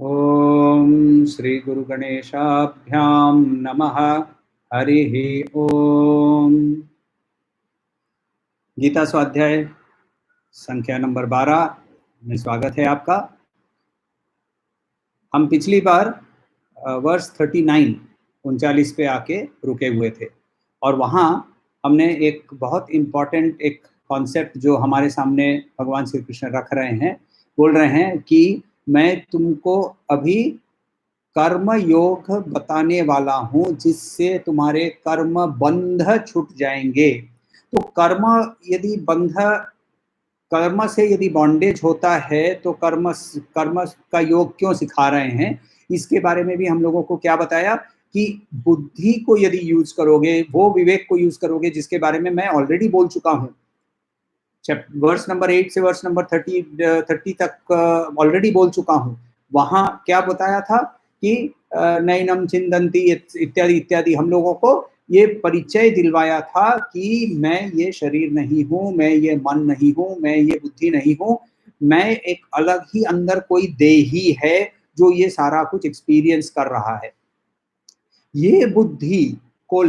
ओम श्री गुरु गणेशाभ्याम नमः। हरिः ओम। गीता स्वाध्याय संख्या नंबर 12 में स्वागत है आपका। हम पिछली बार वर्स 39 पे आके रुके हुए थे और वहाँ हमने एक बहुत इम्पॉर्टेंट एक कॉन्सेप्ट जो हमारे सामने भगवान श्री कृष्ण रख रहे हैं, बोल रहे हैं कि मैं तुमको अभी कर्म योग बताने वाला हूँ जिससे तुम्हारे कर्म बंध छूट जाएंगे। तो कर्म से यदि बॉन्डेज होता है तो कर्म कर्म का योग क्यों सिखा रहे हैं, इसके बारे में भी हम लोगों को क्या बताया कि बुद्धि को यदि यूज करोगे, वो विवेक को यूज करोगे जिसके बारे में मैं ऑलरेडी बोल चुका हूँ। वर्स नंबर 8 से वर्स नंबर 30 तक ऑलरेडी बोल चुका हूँ। वहाँ क्या बताया था कि नैनम चिंदंती इत्यादि इत्यादि हम लोगों को ये परिचय दिलवाया था कि मैं ये शरीर नहीं हूँ, मैं ये मन नहीं हूँ, मैं ये बुद्धि नहीं हूँ, मैं एक अलग ही अंदर कोई देही है जो ये सारा कुछ एक्सपीरियंस कर रहा है। ये बुद्धि को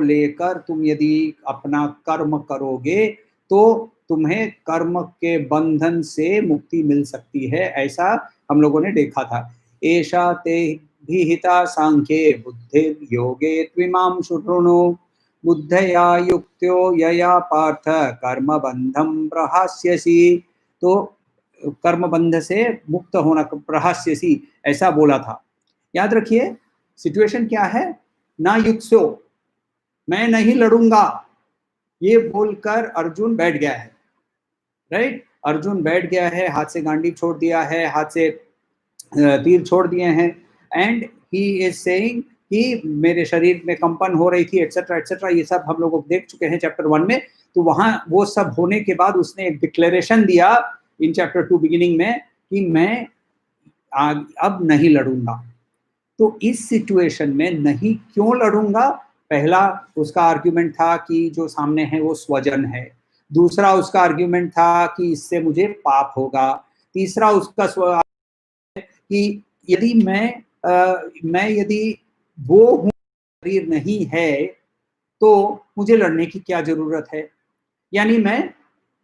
लेकर तुम यदि अपना कर्म करोगे तो तुम्हें कर्म के बंधन से मुक्ति मिल सकती है, ऐसा हम लोगों ने देखा था। एषा ते विहिता सांख्ये बुद्धि योगे त्विमां शृणु बुद्धया युक्त्यो यया पार्थ कर्म बंधम प्रहास्यसि। तो कर्म बंध से मुक्त होना प्रहास्यसि ऐसा बोला था। याद रखिए सिचुएशन क्या है, ना युत्सो, मैं नहीं लड़ूंगा, ये बोलकर अर्जुन बैठ गया है। राइट, अर्जुन बैठ गया है, हाथ से गांडीव छोड़ दिया है, हाथ से तीर छोड़ दिए हैं, एंड ही इज सेइंग कि मेरे शरीर में कंपन हो रही थी एटसेट्रा एटसेट्रा, ये सब हम लोग देख चुके हैं चैप्टर 1 में। तो वहां वो सब होने के बाद उसने एक डिक्लेरेशन दिया इन चैप्टर 2 बिगिनिंग में कि मैं अब नहीं लड़ूंगा। तो इस सिचुएशन में नहीं क्यों लड़ूंगा, पहला उसका आर्ग्यूमेंट था कि जो सामने है वो स्वजन है, दूसरा उसका आर्ग्यूमेंट था कि इससे मुझे पाप होगा, तीसरा उसका कि यदि मैं यदि वो हूँ, शरीर नहीं है, तो मुझे लड़ने की क्या जरूरत है, यानी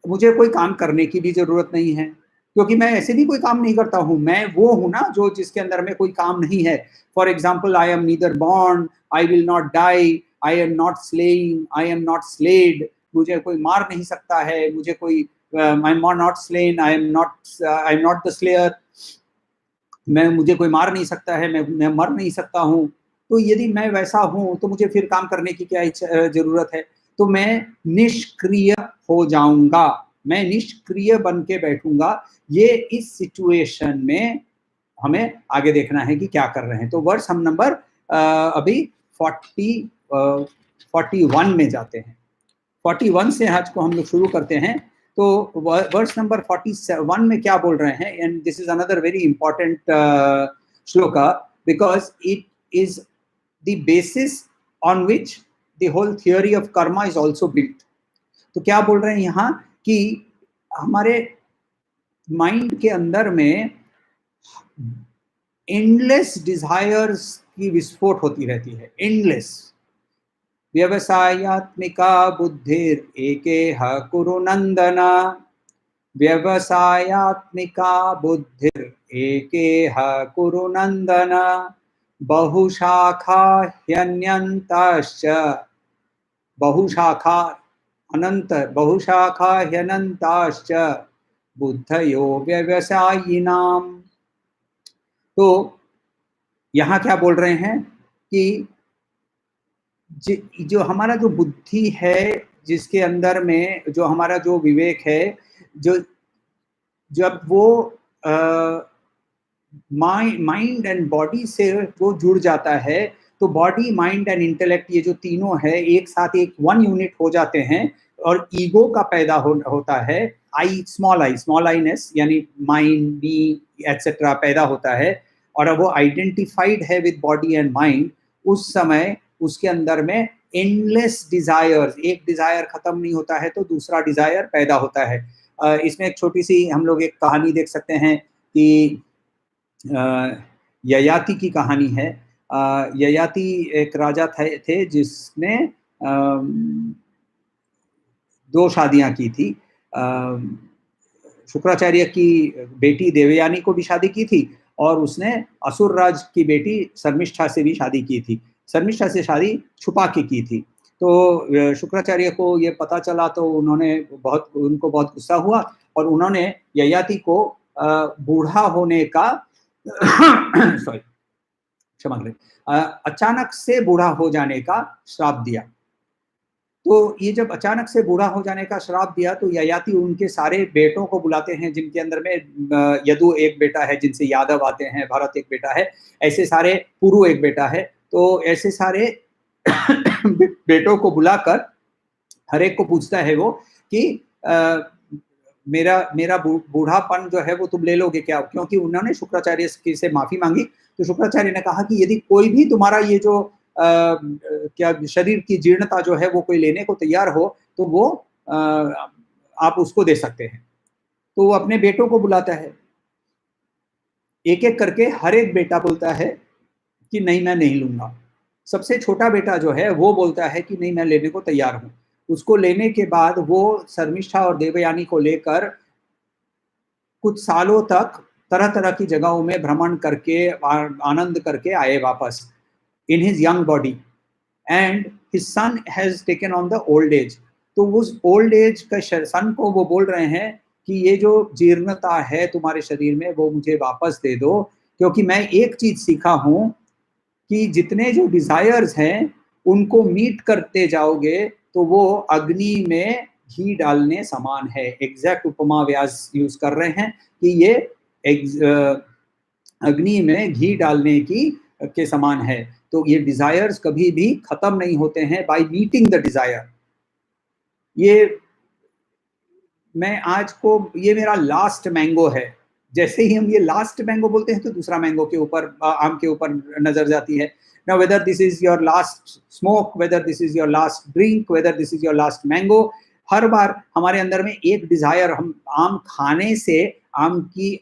मुझे कोई काम करने की भी जरूरत नहीं है क्योंकि मैं ऐसे भी कोई काम नहीं करता हूँ। मैं वो हूँ ना जो जिसके अंदर में कोई काम नहीं है। For example, I am neither born, I will not die, I am not slaying, I am not slayed. मुझे कोई मार नहीं सकता है, मुझे कोई I am not slain, I am not the slayer. मुझे कोई मार नहीं सकता है, मैं मर नहीं सकता हूँ। तो यदि मैं वैसा हूँ तो मुझे फिर काम करने की क्या जरूरत है। तो मैं निष्क्रिय हो जाऊंगा, मैं निष्क्रिय बन के बैठूंगा। ये इस सिचुएशन में हमें आगे देखना है कि क्या कर रहे हैं। तो वर्स हम नंबर अभी 41 में जाते हैं। 41 से आज को हम लोग शुरू करते हैं। तो वर्स नंबर 41 में क्या बोल रहे हैं, and this is another very important shloka because it is the basis on which the whole theory of karma is also built. तो क्या बोल रहे हैं यहाँ कि हमारे माइंड के अंदर में एंडलेस डिजायर्स की विस्फोट होती रहती है, एंडलेस। व्यवसायात्मिका बुद्धिर एकेह कुरु नंदन, व्यवसायात्मिका बुद्धिर एकेह कुरु नंदन, बहुशाखा ह्यन्यन्ताश्च, बहुशाखा ह्यनन्ताश्च बुद्धयो व्यवसायिनाम। तो यहाँ क्या बोल रहे हैं कि जो हमारा जो बुद्धि है, जिसके अंदर में जो हमारा जो विवेक है, जो जब वो माइंड एंड बॉडी से वो जुड़ जाता है तो बॉडी, माइंड एंड इंटेलेक्ट, ये जो तीनों है एक साथ एक वन यूनिट हो जाते हैं और ईगो का पैदा होता है। स्मॉल आईनेस यानी माइंड, मी एटसेट्रा पैदा होता है और अब वो आइडेंटिफाइड है विद बॉडी एंड माइंड। उस समय उसके अंदर में एंडलेस डिजायर, एक डिजायर खत्म नहीं होता है तो दूसरा डिजायर पैदा होता है। इसमें एक छोटी सी हम लोग एक कहानी देख सकते हैं। कि ययाति की कहानी है। ययाति एक राजा थे जिसने 2 शादियां की थी। शुक्राचार्य की बेटी देवयानी को भी शादी की थी और उसने असुर राज की बेटी शर्मिष्ठा से भी शादी की थी। शर्मिष्ठा से शादी छुपा के की थी। तो शुक्राचार्य को ये पता चला तो उनको बहुत गुस्सा हुआ और उन्होंने ययाति को बूढ़ा होने का सॉरी क्षमा करें, अचानक से बूढ़ा हो जाने का श्राप दिया। तो ये जब अचानक से बूढ़ा हो जाने का श्राप दिया तो ययाति उनके सारे बेटों को बुलाते हैं, जिनके अंदर में यदु एक बेटा है, जिनसे यादव आते हैं, भरत एक बेटा है, ऐसे सारे, पुरु एक बेटा है। तो ऐसे सारे बेटों को बुलाकर हर एक को पूछता है वो कि मेरा बूढ़ापन जो है वो तुम ले लोगे क्या? क्योंकि उन्होंने शुक्राचार्य से माफी मांगी। तो शुक्राचार्य ने कहा कि यदि कोई भी तुम्हारा ये जो क्या शरीर की जीर्णता जो है वो कोई लेने को तैयार हो तो वो आप उसको दे सकते हैं। तो वो अपने बेटों को बुलाता है, एक एक करके हर एक बेटा बोलता है कि नहीं मैं नहीं लूंगा। सबसे छोटा बेटा जो है वो बोलता है कि नहीं मैं लेने को तैयार हूं। उसको लेने के बाद वो शर्मिष्ठा और देवयानी को लेकर कुछ सालों तक तरह तरह की जगहों में भ्रमण करके आनंद करके आए वापस in his young body, and his son has taken on the old age. तो उस ओल्ड एज का सन को वो बोल रहे हैं कि ये जो जीर्णता है तुम्हारे शरीर में वो मुझे वापस दे दो, क्योंकि मैं एक चीज सीखा हूं कि जितने जो डिजायर्स हैं उनको मीट करते जाओगे तो वो अग्नि में घी डालने समान है। एग्जैक्ट उपमा व्यास यूज कर रहे हैं कि ये अग्नि में घी डालने के समान है। तो ये डिजायर्स कभी भी खत्म नहीं होते हैं बाय मीटिंग द डिजायर। ये मैं आज को, ये मेरा लास्ट मैंगो है, जैसे ही हम ये लास्ट मैंगो बोलते हैं तो दूसरा मैंगो के ऊपर, आम के ऊपर नजर जाती है। Now whether this is your last smoke, whether this is your last drink, whether this is your last mango, हर बार हमारे अंदर में एक डिजायर, हम आम खाने से आम की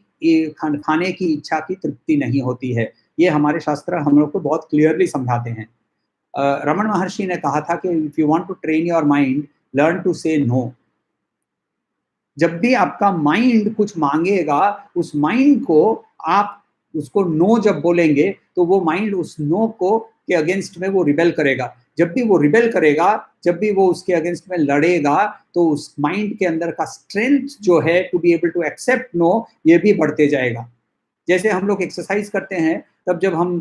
खाने की इच्छा की तृप्ति नहीं होती है। ये हमारे शास्त्र हम लोग को बहुत क्लियरली समझाते हैं। रमन महर्षि ने कहा था कि if you want to train your mind, learn to say no. जब भी आपका माइंड कुछ मांगेगा, उस माइंड को आप उसको नो जब बोलेंगे तो वो माइंड उस नो को के अगेंस्ट में वो रिबेल करेगा। जब भी वो रिबेल करेगा, जब भी वो उसके अगेंस्ट में लड़ेगा, तो उस माइंड के अंदर का स्ट्रेंथ जो है to be able to accept no, ये भी बढ़ते जाएगा। जैसे हम लोग एक्सरसाइज करते हैं, तब जब हम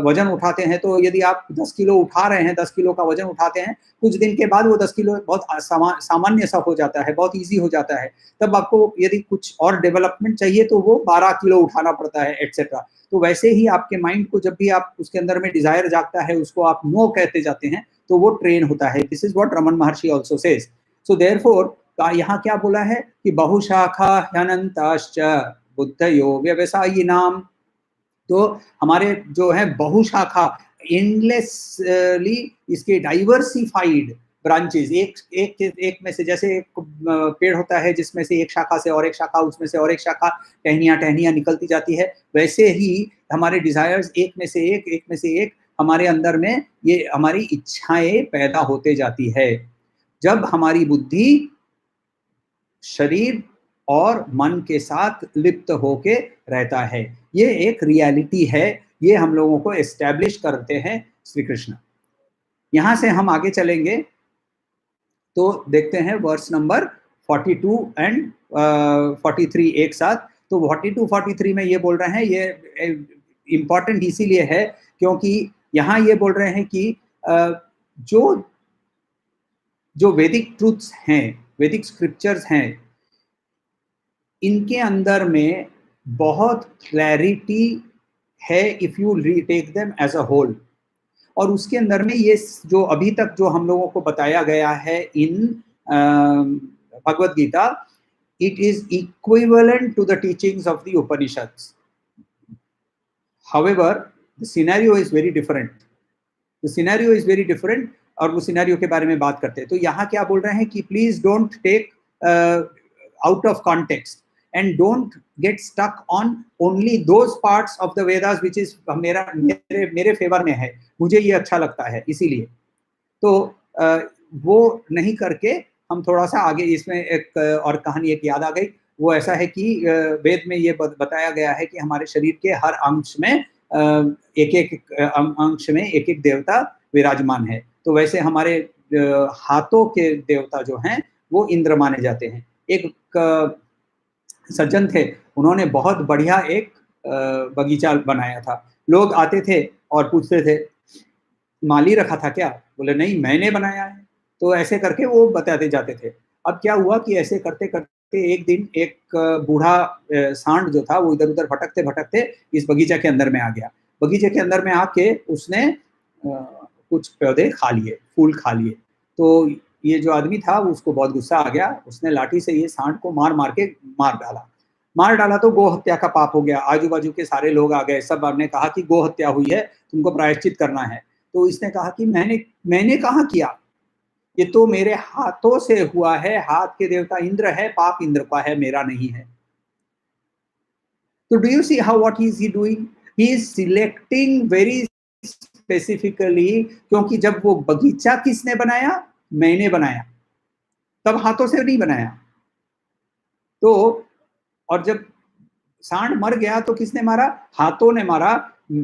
वजन उठाते हैं, तो यदि आप 10 किलो उठा रहे हैं, 10 किलो का वजन उठाते हैं, कुछ दिन के बाद वो 10 किलो बहुत सामान्य सा हो जाता है, बहुत ईजी हो जाता है। तब आपको यदि कुछ और डेवलपमेंट चाहिए तो वो 12 किलो उठाना पड़ता है, एटसेट्रा। तो वैसे ही आपके माइंड को जब भी आप उसके अंदर में डिजायर जागता है, उसको आप नो कहते जाते हैं, तो वो ट्रेन होता है। This is what Raman Maharshi also says. So therefore यहाँ क्या बोला है कि बहुशाखा ह्यनंताश्च बुद्धयो व्यवसायिनाम। तो हमारे जो है बहुशाखा, एंडलेसली इसके डाइवर्सिफाइड ब्रांचेस, एक में से, जैसे एक पेड़ होता है जिसमें से एक शाखा से और एक शाखा, उसमें से और एक शाखा, टहनियां निकलती जाती है, वैसे ही हमारे डिजायर्स एक में से एक हमारे अंदर में ये हमारी इच्छाएं पैदा होते जाती है। जब हमारी बुद्धि शरीर और मन के साथ लिप्त होके रहता है, ये एक रियलिटी है, ये हम लोगों को एस्टैब्लिश करते हैं श्री कृष्ण। यहां से हम आगे चलेंगे तो देखते हैं वर्स नंबर 42 एंड 43 एक साथ। तो 42 43 में ये बोल रहे हैं, ये इंपॉर्टेंट इसीलिए है क्योंकि यहाँ ये बोल रहे हैं कि जो वैदिक ट्रूथ्स हैं, वैदिक स्क्रिप्चर्स हैं, इनके अंदर में बहुत क्लैरिटी है if you take them as a whole. और उसके अंदर में ये जो अभी तक जो हम लोगों को बताया गया है in Bhagavad Gita, it is equivalent to the teachings of the Upanishads. However, the scenario is very different. The scenario is very different, और वो सिनेरियो के बारे में बात करते हैं। तो यहाँ क्या बोल रहे हैं कि please don't take out of context and don't get stuck on only those parts of the Vedas which is मेरे फेवर में है, मुझे ये अच्छा लगता है इसीलिए। तो वो नहीं करके हम थोड़ा सा आगे, इसमें एक और कहानी एक याद आ गई। वो ऐसा है कि वेद में ये बताया गया है कि हमारे शरीर के हर अंश में एक एक अंश में एक एक देवता विराजमान है। तो वैसे हमारे हाथों के देवता जो हैं वो इंद्र माने जाते हैं। एक सज्जन थे, उन्होंने बहुत बढ़िया एक बगीचा बनाया था। लोग आते थे और पूछते थे माली रखा था क्या? बोले नहीं, मैंने बनाया है। तो ऐसे करके वो बताते जाते थे। अब क्या हुआ कि ऐसे करते करते एक दिन एक बूढ़ा सांड जो था वो इधर उधर भटकते भटकते इस बगीचा के अंदर में आ गया। बगीचे के अंदर में आके उसने कुछ पौधे खा लिए, फूल खा लिए। तो ये जो आदमी था उसको बहुत गुस्सा आ गया, उसने लाठी से ये सांड को मार मार के मार डाला तो गो हत्या का पाप हो गया। आजू बाजू के सारे लोग आ गए, सब ने कहा कि गो हत्या हुई है, तुमको प्रायश्चित करना है। तो इसने कहा कि मैंने कहाँ किया, ये तो मेरे हाथों से हुआ है, हाथ के देवता इंद्र है, पाप इंद्र का है, मेरा नहीं है। तो do you see how what is he doing, he is selecting very specifically, क्योंकि जब वो बगीचा किसने बनाया, मैंने बनाया, तब हाथों से नहीं बनाया। तो और जब सांड मर गया तो किसने मारा, हाथों ने मारा,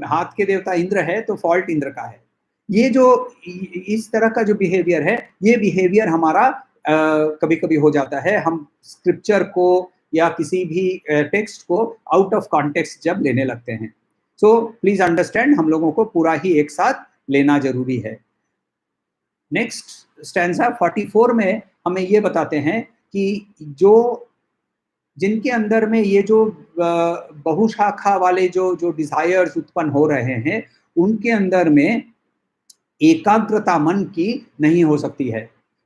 हाथ के देवता इंद्र है तो फॉल्ट इंद्र का है। ये जो इस तरह का जो बिहेवियर है, ये बिहेवियर हमारा कभी कभी हो जाता है। हम स्क्रिप्चर को या किसी भी टेक्स्ट को आउट ऑफ कॉन्टेक्स्ट जब लेने लगते हैं। सो प्लीज अंडरस्टैंड, हम लोगों को पूरा ही एक साथ लेना जरूरी है। नेक्स्ट स्टैंजा 44 में हमें ये बताते हैं कि जो जिनके अंदर में ये जो बहुशाखा वाले जो डिजायर्स उत्पन्न हो रहे हैं, उनके अंदर में एकाग्रता मन की नहीं हो सकती है।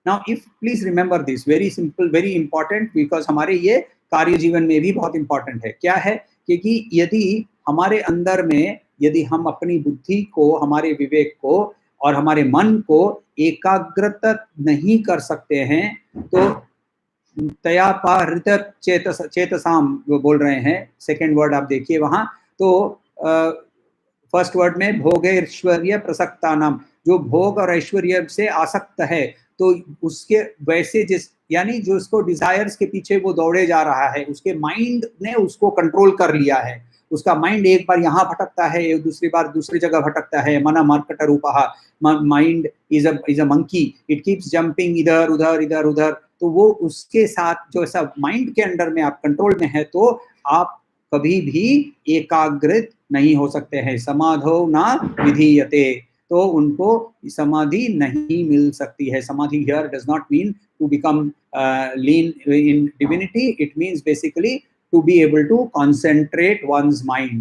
Now if please remember this, very simple, very important, because हमारे ये कार्य जीवन में भी बहुत इंपॉर्टेंट है। क्या है, क्योंकि यदि हमारे अंदर में, यदि हम अपनी बुद्धि को, हमारे विवेक को और हमारे मन को एकाग्रत नहीं कर सकते हैं, तो तयापाहृत चेतसाम वो बोल रहे हैं, सेकेंड वर्ड आप देखिए वहां। तो फर्स्ट वर्ड में भोगैश्वर्य प्रसक्ता नाम, जो भोग और ऐश्वर्य से आसक्त है, तो उसके वैसे जिस, यानी जो उसको डिजायर्स के पीछे वो दौड़े जा रहा है, उसके माइंड ने उसको कंट्रोल कर लिया है। उसका माइंड एक बार यहाँ भटकता है, दूसरी बार दूसरी जगह भटकता है। मना मार्कट रूपा, mind is a monkey, it keeps jumping इधर उधर इधर उधर। तो वो उसके साथ जो ऐसा माइंड के अंडर में आप कंट्रोल में है, तो आप कभी भी एकाग्रित नहीं हो सकते हैं। समाधो ना विधीयते, तो उनको समाधि नहीं मिल सकती है। Samadhi here does not mean to become लीन in divinity, it means basically to be able to concentrate one's mind.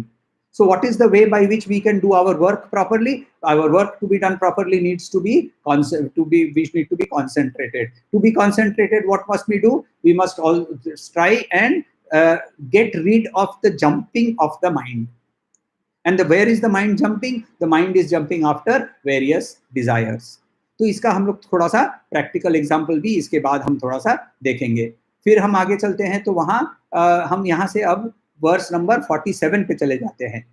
So what is the way by which we can do our work properly? Our work to be done properly needs to be we need to be concentrated. To be concentrated, what must we do? We must all try and get rid of the jumping of the mind. And where is the mind jumping? The mind is jumping after various desires. तो इसका हम लोग थोड़ा सा practical example भी इसके बाद हम थोड़ा सा देखेंगे। फिर हम आगे चलते हैं, तो वहां हम यहाँ से अब वर्स नंबर 47 पे चले जाते हैं।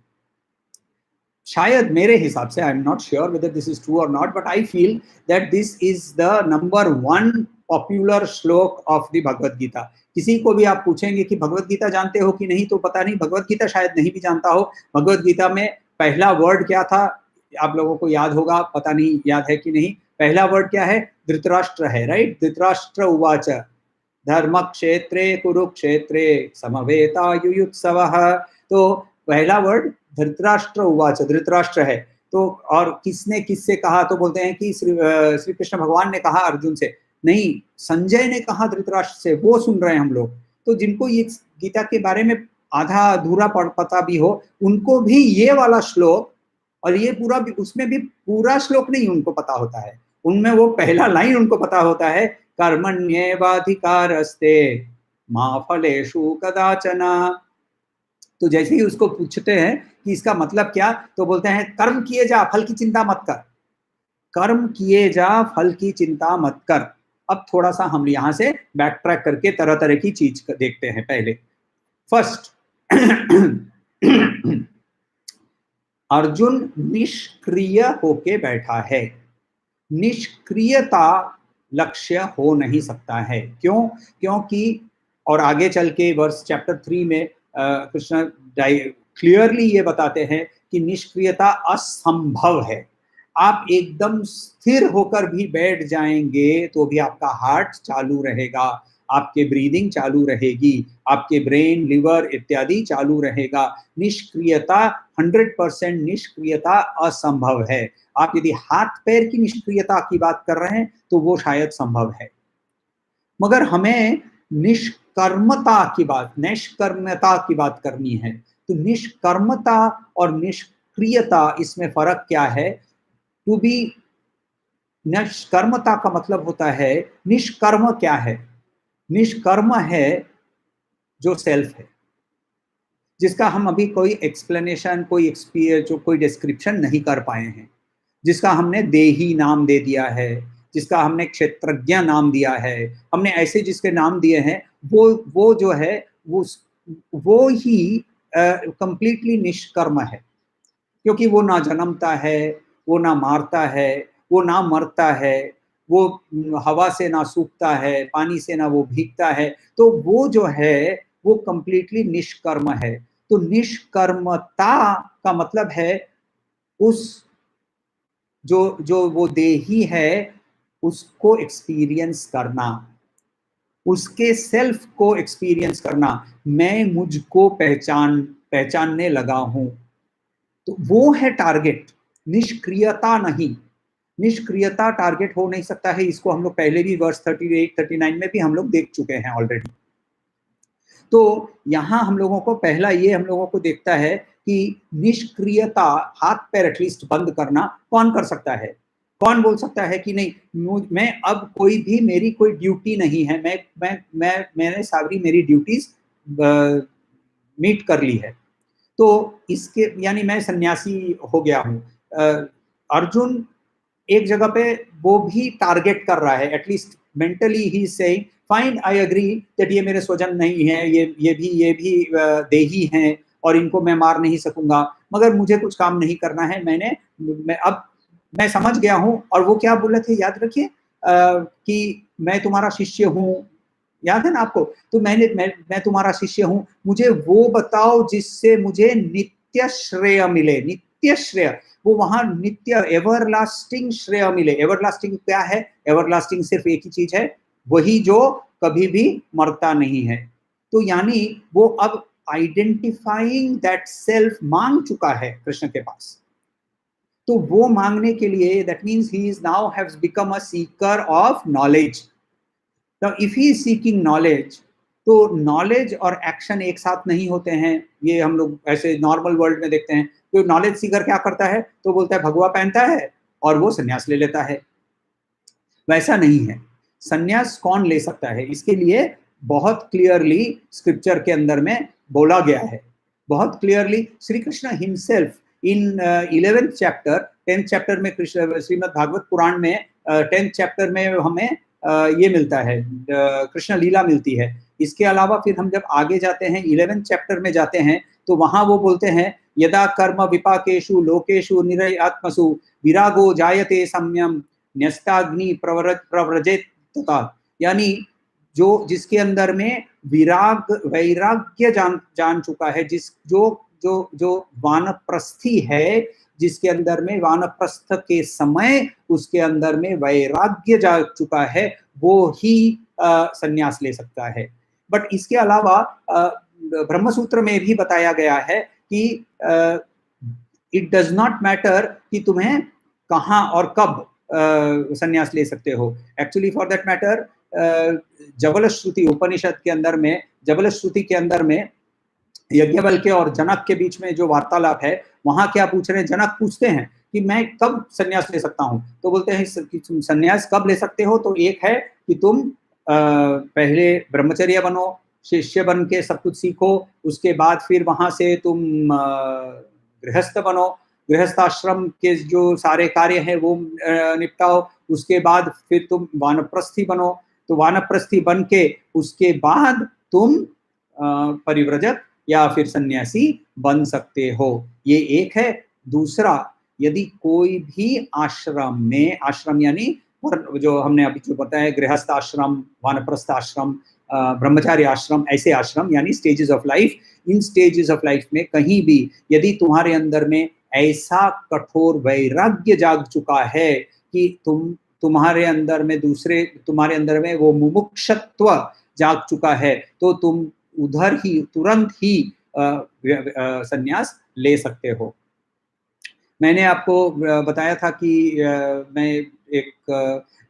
शायद मेरे हिसाब से, I am not sure whether this is true और not, but I feel that this is the number 1 popular shloka of the Bhagavad Gita. किसी को भी आप पूछेंगे कि भगवत गीता जानते हो कि नहीं, तो पता नहीं, भगवत गीता शायद नहीं भी जानता हो। भगवत गीता में पहला वर्ड क्या था, आप लोगों को याद होगा, पता नहीं याद है कि नहीं। पहला वर्ड क्या है, धृतराष्ट्र है, राइट। धृतराष्ट्र उवाच धर्म क्षेत्रे कुरुक्षेत्रे समवेतायुयुत्सवः। तो पहला वर्ड धृतराष्ट्र उवाच, धृतराष्ट्र है। तो और किसने किससे कहा, तो बोलते हैं कि श्री कृष्ण भगवान ने कहा अर्जुन से, नहीं, संजय ने कहा धृतराष्ट्र से, वो सुन रहे हैं हम लोग। तो जिनको ये गीता के बारे में आधा अधूरा पता भी हो, उनको भी ये वाला श्लोक और ये पूरा भी, उसमें भी पूरा श्लोक नहीं उनको पता होता है, उनमें वो पहला लाइन उनको पता होता है, कर्मण्येवाधिकारस्ते मा फलेषु कदाचन। तो जैसे ही उसको पूछते हैं कि इसका मतलब क्या, तो बोलते हैं कर्म किए जा, फल की चिंता मत कर। कर्म किए जा, फल की चिंता मत कर। अब थोड़ा सा हम यहाँ से बैक ट्रैक करके तरह तरह की चीज देखते हैं। पहले फर्स्ट, अर्जुन निष्क्रिय होके बैठा है। निष्क्रियता लक्ष्य हो नहीं सकता है। क्यों? क्योंकि और आगे चल के वर्स चैप्टर 3 में कृष्ण क्लियरली ये बताते हैं कि निष्क्रियता असंभव है। आप एकदम स्थिर होकर भी बैठ जाएंगे तो भी आपका हार्ट चालू रहेगा, आपके ब्रीदिंग चालू रहेगी, आपके ब्रेन, लिवर इत्यादि चालू रहेगा। निष्क्रियता 100% निष्क्रियता असंभव है। आप यदि हाथ पैर की निष्क्रियता की बात कर रहे हैं तो वो शायद संभव है, मगर हमें निष्कर्मता की बात, निष्कर्मता की बात करनी है। तो निष्कर्मता और निष्क्रियता, इसमें फर्क क्या है? टू बी, निष्कर्मता का मतलब होता है, निष्कर्म क्या है? निष्कर्म है जो सेल्फ है, जिसका हम अभी कोई एक्सप्लेनेशन, कोई डिस्क्रिप्शन नहीं कर पाए हैं, जिसका हमने देही नाम दे दिया है, जिसका हमने क्षेत्रज्ञ नाम दिया है, हमने ऐसे जिसके नाम दिए हैं, वो जो है वो ही कंप्लीटली निष्कर्म है, क्योंकि वो ना जन्मता है, वो ना मारता है, वो ना मरता है, वो हवा से ना सूखता है, पानी से ना वो भीगता है, तो वो जो है वो कंप्लीटली निष्कर्म है। तो निष्कर्मता का मतलब है उस जो वो देही है उसको एक्सपीरियंस करना, उसके सेल्फ को एक्सपीरियंस करना। मैं मुझको पहचानने लगा हूं, तो वो है टारगेट, निष्क्रियता नहीं। निष्क्रियता टारगेट हो नहीं सकता है। इसको हम लोग पहले भी वर्स 38-39 में भी हम लोग देख चुके हैं ऑलरेडी। तो यहाँ हम लोगों को पहला ये हम लोगों को देखता है कि निष्क्रियता, हाथ पैर एटलीस्ट बंद करना कौन कर सकता है? कौन बोल सकता है कि नहीं मैं अब कोई भी, मेरी कोई ड्यूटी नहीं है, मैंने सारी मेरी ड्यूटीज मीट कर ली है, तो इसके यानी मैं सन्यासी हो गया हूँ। अर्जुन एक जगह पे वो भी टारगेट कर रहा है, एटलीस्ट मेंटली ही is saying fine, I agree that ये मेरे स्वजन नहीं है, ये भी देही हैं और इनको मैं मार नहीं सकूंगा, मगर मुझे कुछ काम नहीं करना है। अब मैं समझ गया हूँ। और वो क्या बोले थे याद रखिए, कि मैं तुम्हारा शिष्य हूँ, याद है ना आपको? तो मैं तुम्हारा शिष्य हूँ, मुझे वो बताओ जिससे मुझे नित्य श्रेय मिले। नित्य श्रेय, वो वहां नित्य एवरलास्टिंग श्रेय मिले। एवरलास्टिंग क्या है? एवरलास्टिंग सिर्फ एक ही चीज है, वही जो कभी भी मरता नहीं है। तो यानी वो अब आइडेंटिफाइंग दैट सेल्फ मांग चुका है कृष्ण के पास। तो वो मांगने के लिए that means he is now has become a Sikar of knowledge. Now, if he is seeking knowledge, तो नॉलेज और एक्शन एक साथ नहीं होते हैं। ये हम लोग ऐसे नॉर्मल वर्ल्ड में देखते हैं, तो नॉलेज सीकर क्या करता है? तो बोलता है भगवा पहनता है और वो सन्यास ले लेता है। वैसा नहीं है। सन्यास कौन ले सकता है? इसके लिए बहुत क्लियरली स्क्रिप्चर के अंदर में बोला गया है, बहुत clearly. Shri Krishna himself in 11th chapter, 10th chapter में, कृष्ण श्रीमद् भागवत पुराण में 10th चैप्टर में हमें ये मिलता है, कृष्ण लीला मिलती है। इसके अलावा फिर हम जब आगे जाते हैं 11th चैप्टर में जाते हैं, तो वहां वो बोलते हैं यदा कर्म विपाकेषु लोकेषु निरय आत्मसु विरागो जायते सम्यम न्यस्ताग्नि प्रव्रजेत तथा। यानी जो जिसके अंदर में वैराग्य जान चुका है, जो वानप्रस्थी है, जिसके अंदर में वानप्रस्थ के समय उसके अंदर में वैराग्य जा चुका है, वो ही संन्यास ले सकता है। बट इसके अलावा ब्रह्मसूत्र में भी बताया गया है कि इट डज नॉट मैटर कि तुम्हें कहाँ और कब संन्यास ले सकते हो। एक्चुअली फॉर दैट मैटर जबल श्रुति उपनिषद के अंदर में, जबल श्रुति के अंदर में यज्ञवल्क्य और जनक के बीच में जो वार्तालाप है, वहां क्या पूछ रहे हैं? जनक पूछते हैं कि मैं कब संन्यास ले सकता हूं? तो बोलते हैं कि तुम संन्यास कब ले सकते हो? तो एक है कि तुम पहले ब्रह्मचर्य बनो, शिष्य बन के सब कुछ सीखो, उसके बाद फिर वहां से तुम गृहस्थ बनो, गृहस्थाश्रम के जो सारे कार्य हैं वो निपटाओ, उसके बाद फिर तुम वानप्रस्थी बनो। तो वानप्रस्थी बन के उसके बाद तुम परिव्रजक या फिर सन्यासी बन सकते हो। ये एक है। दूसरा, यदि कोई भी आश्रम में, आश्रम यानी जो हमने अभी जो बताया, गृहस्थ आश्रम, वानप्रस्थ आश्रम, ब्रह्मचारी आश्रम, ऐसे आश्रम यानी stages of life, in stages of life में कहीं भी यदि तुम्हारे अंदर में ऐसा कठोर वैराग्य जाग चुका है कि तुम्हारे अंदर में वो मुमुक्षत्व जाग चुका है, तो तुम उधर ही तुरंत ही संन्यास ले सकते हो। मैंने आपको बताया था कि मैं एक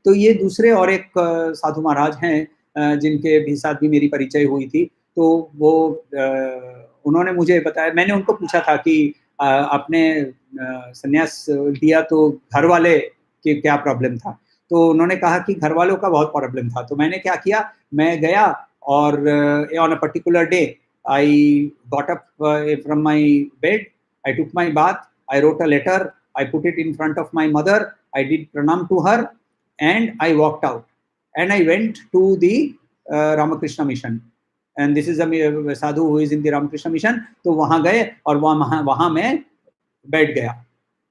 तो ये दूसरे और एक साधु महाराज हैं जिनके भी साथ भी मेरी परिचय हुई थी। तो वो उन्होंने मुझे बताया, मैंने उनको पूछा था कि आपने संन्यास लिया तो घर वाले के क्या प्रॉब्लम था? तो उन्होंने कहा कि घर वालों का बहुत प्रॉब्लम था। तो मैंने क्या किया, मैं गया और on a particular day I got up from my bed, I took my bath, I wrote a letter, I put it in front of my mother, I did pranam to her, and I walked out. And I went to the Ramakrishna Mission. And this is a sadhu who is in the Ramakrishna Mission. तो वहाँ गए और वहाँ मैं बैठ गया।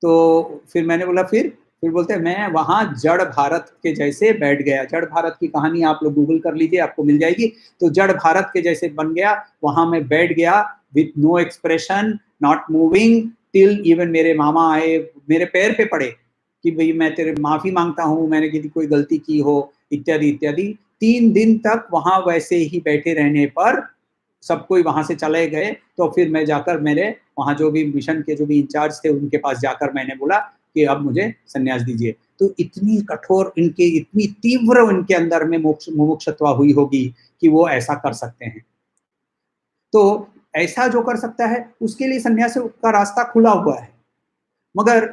तो फिर मैंने बोला फिर बोलते हैं मैं वहाँ जड़ भारत के जैसे बैठ गया। जड़ भारत की कहानी आप लोग गूगल कर लीजिए, आपको मिल जाएगी। तो जड़ भारत के जैसे बन गया, वहाँ मैं बैठ गया with no expression, not moving till even मेरे मामा आए, मेरे पैर पे पड़े कि भाई मैं तेरे माफी मांगता हूँ, मैंने यदि कोई गलती की हो, इत्यादि इत्यादि। 3 दिन तक वहाँ वैसे ही बैठे रहने पर सब कोई वहाँ से चले गए। तो फिर मैं जाकर मेरे वहाँ जो भी मिशन के जो भी इंचार्ज थे उनके पास जाकर मैंने बोला कि अब मुझे संन्यास दीजिए। तो इतनी कठोर इनके, इतनी तीव्र इनके अंदर में मुमुक्षुता हुई होगी कि वो ऐसा कर सकते हैं। तो ऐसा जो कर सकता है उसके लिए संन्यास का रास्ता खुला हुआ है, मगर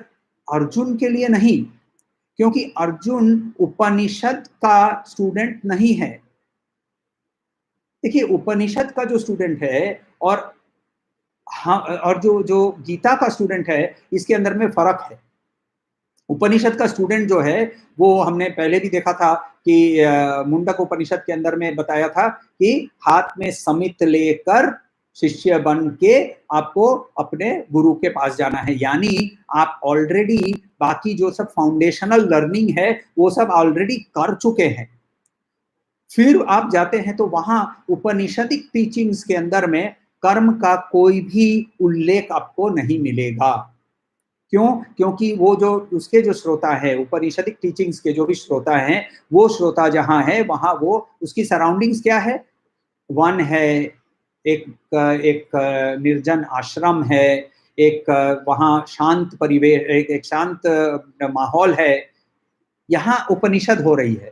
अर्जुन के लिए नहीं, क्योंकि अर्जुन उपनिषद का स्टूडेंट नहीं है। देखिए, उपनिषद का जो स्टूडेंट है और और जो गीता का स्टूडेंट है, इसके अंदर में फर्क है। उपनिषद का स्टूडेंट जो है वो हमने पहले भी देखा था कि मुंडक उपनिषद के अंदर में बताया था कि हाथ में समित लेकर शिष्य बन के आपको अपने गुरु के पास जाना है। यानी आप ऑलरेडी बाकी जो सब फाउंडेशनल लर्निंग है वो सब ऑलरेडी कर चुके हैं। फिर आप जाते हैं तो वहां उपनिषदिक टीचिंग्स के अंदर में कर्म का कोई भी उल्लेख आपको नहीं मिलेगा। क्यों? क्योंकि वो जो उसके जो श्रोता है, उपनिषदिक टीचिंग्स के जो भी श्रोता हैं, वो श्रोता जहां है वहां वो उसकी सराउंडिंग्स क्या है, वन है, एक निर्जन आश्रम है, एक वहाँ शांत परिवेश, एक शांत माहौल है। यहाँ उपनिषद हो रही है।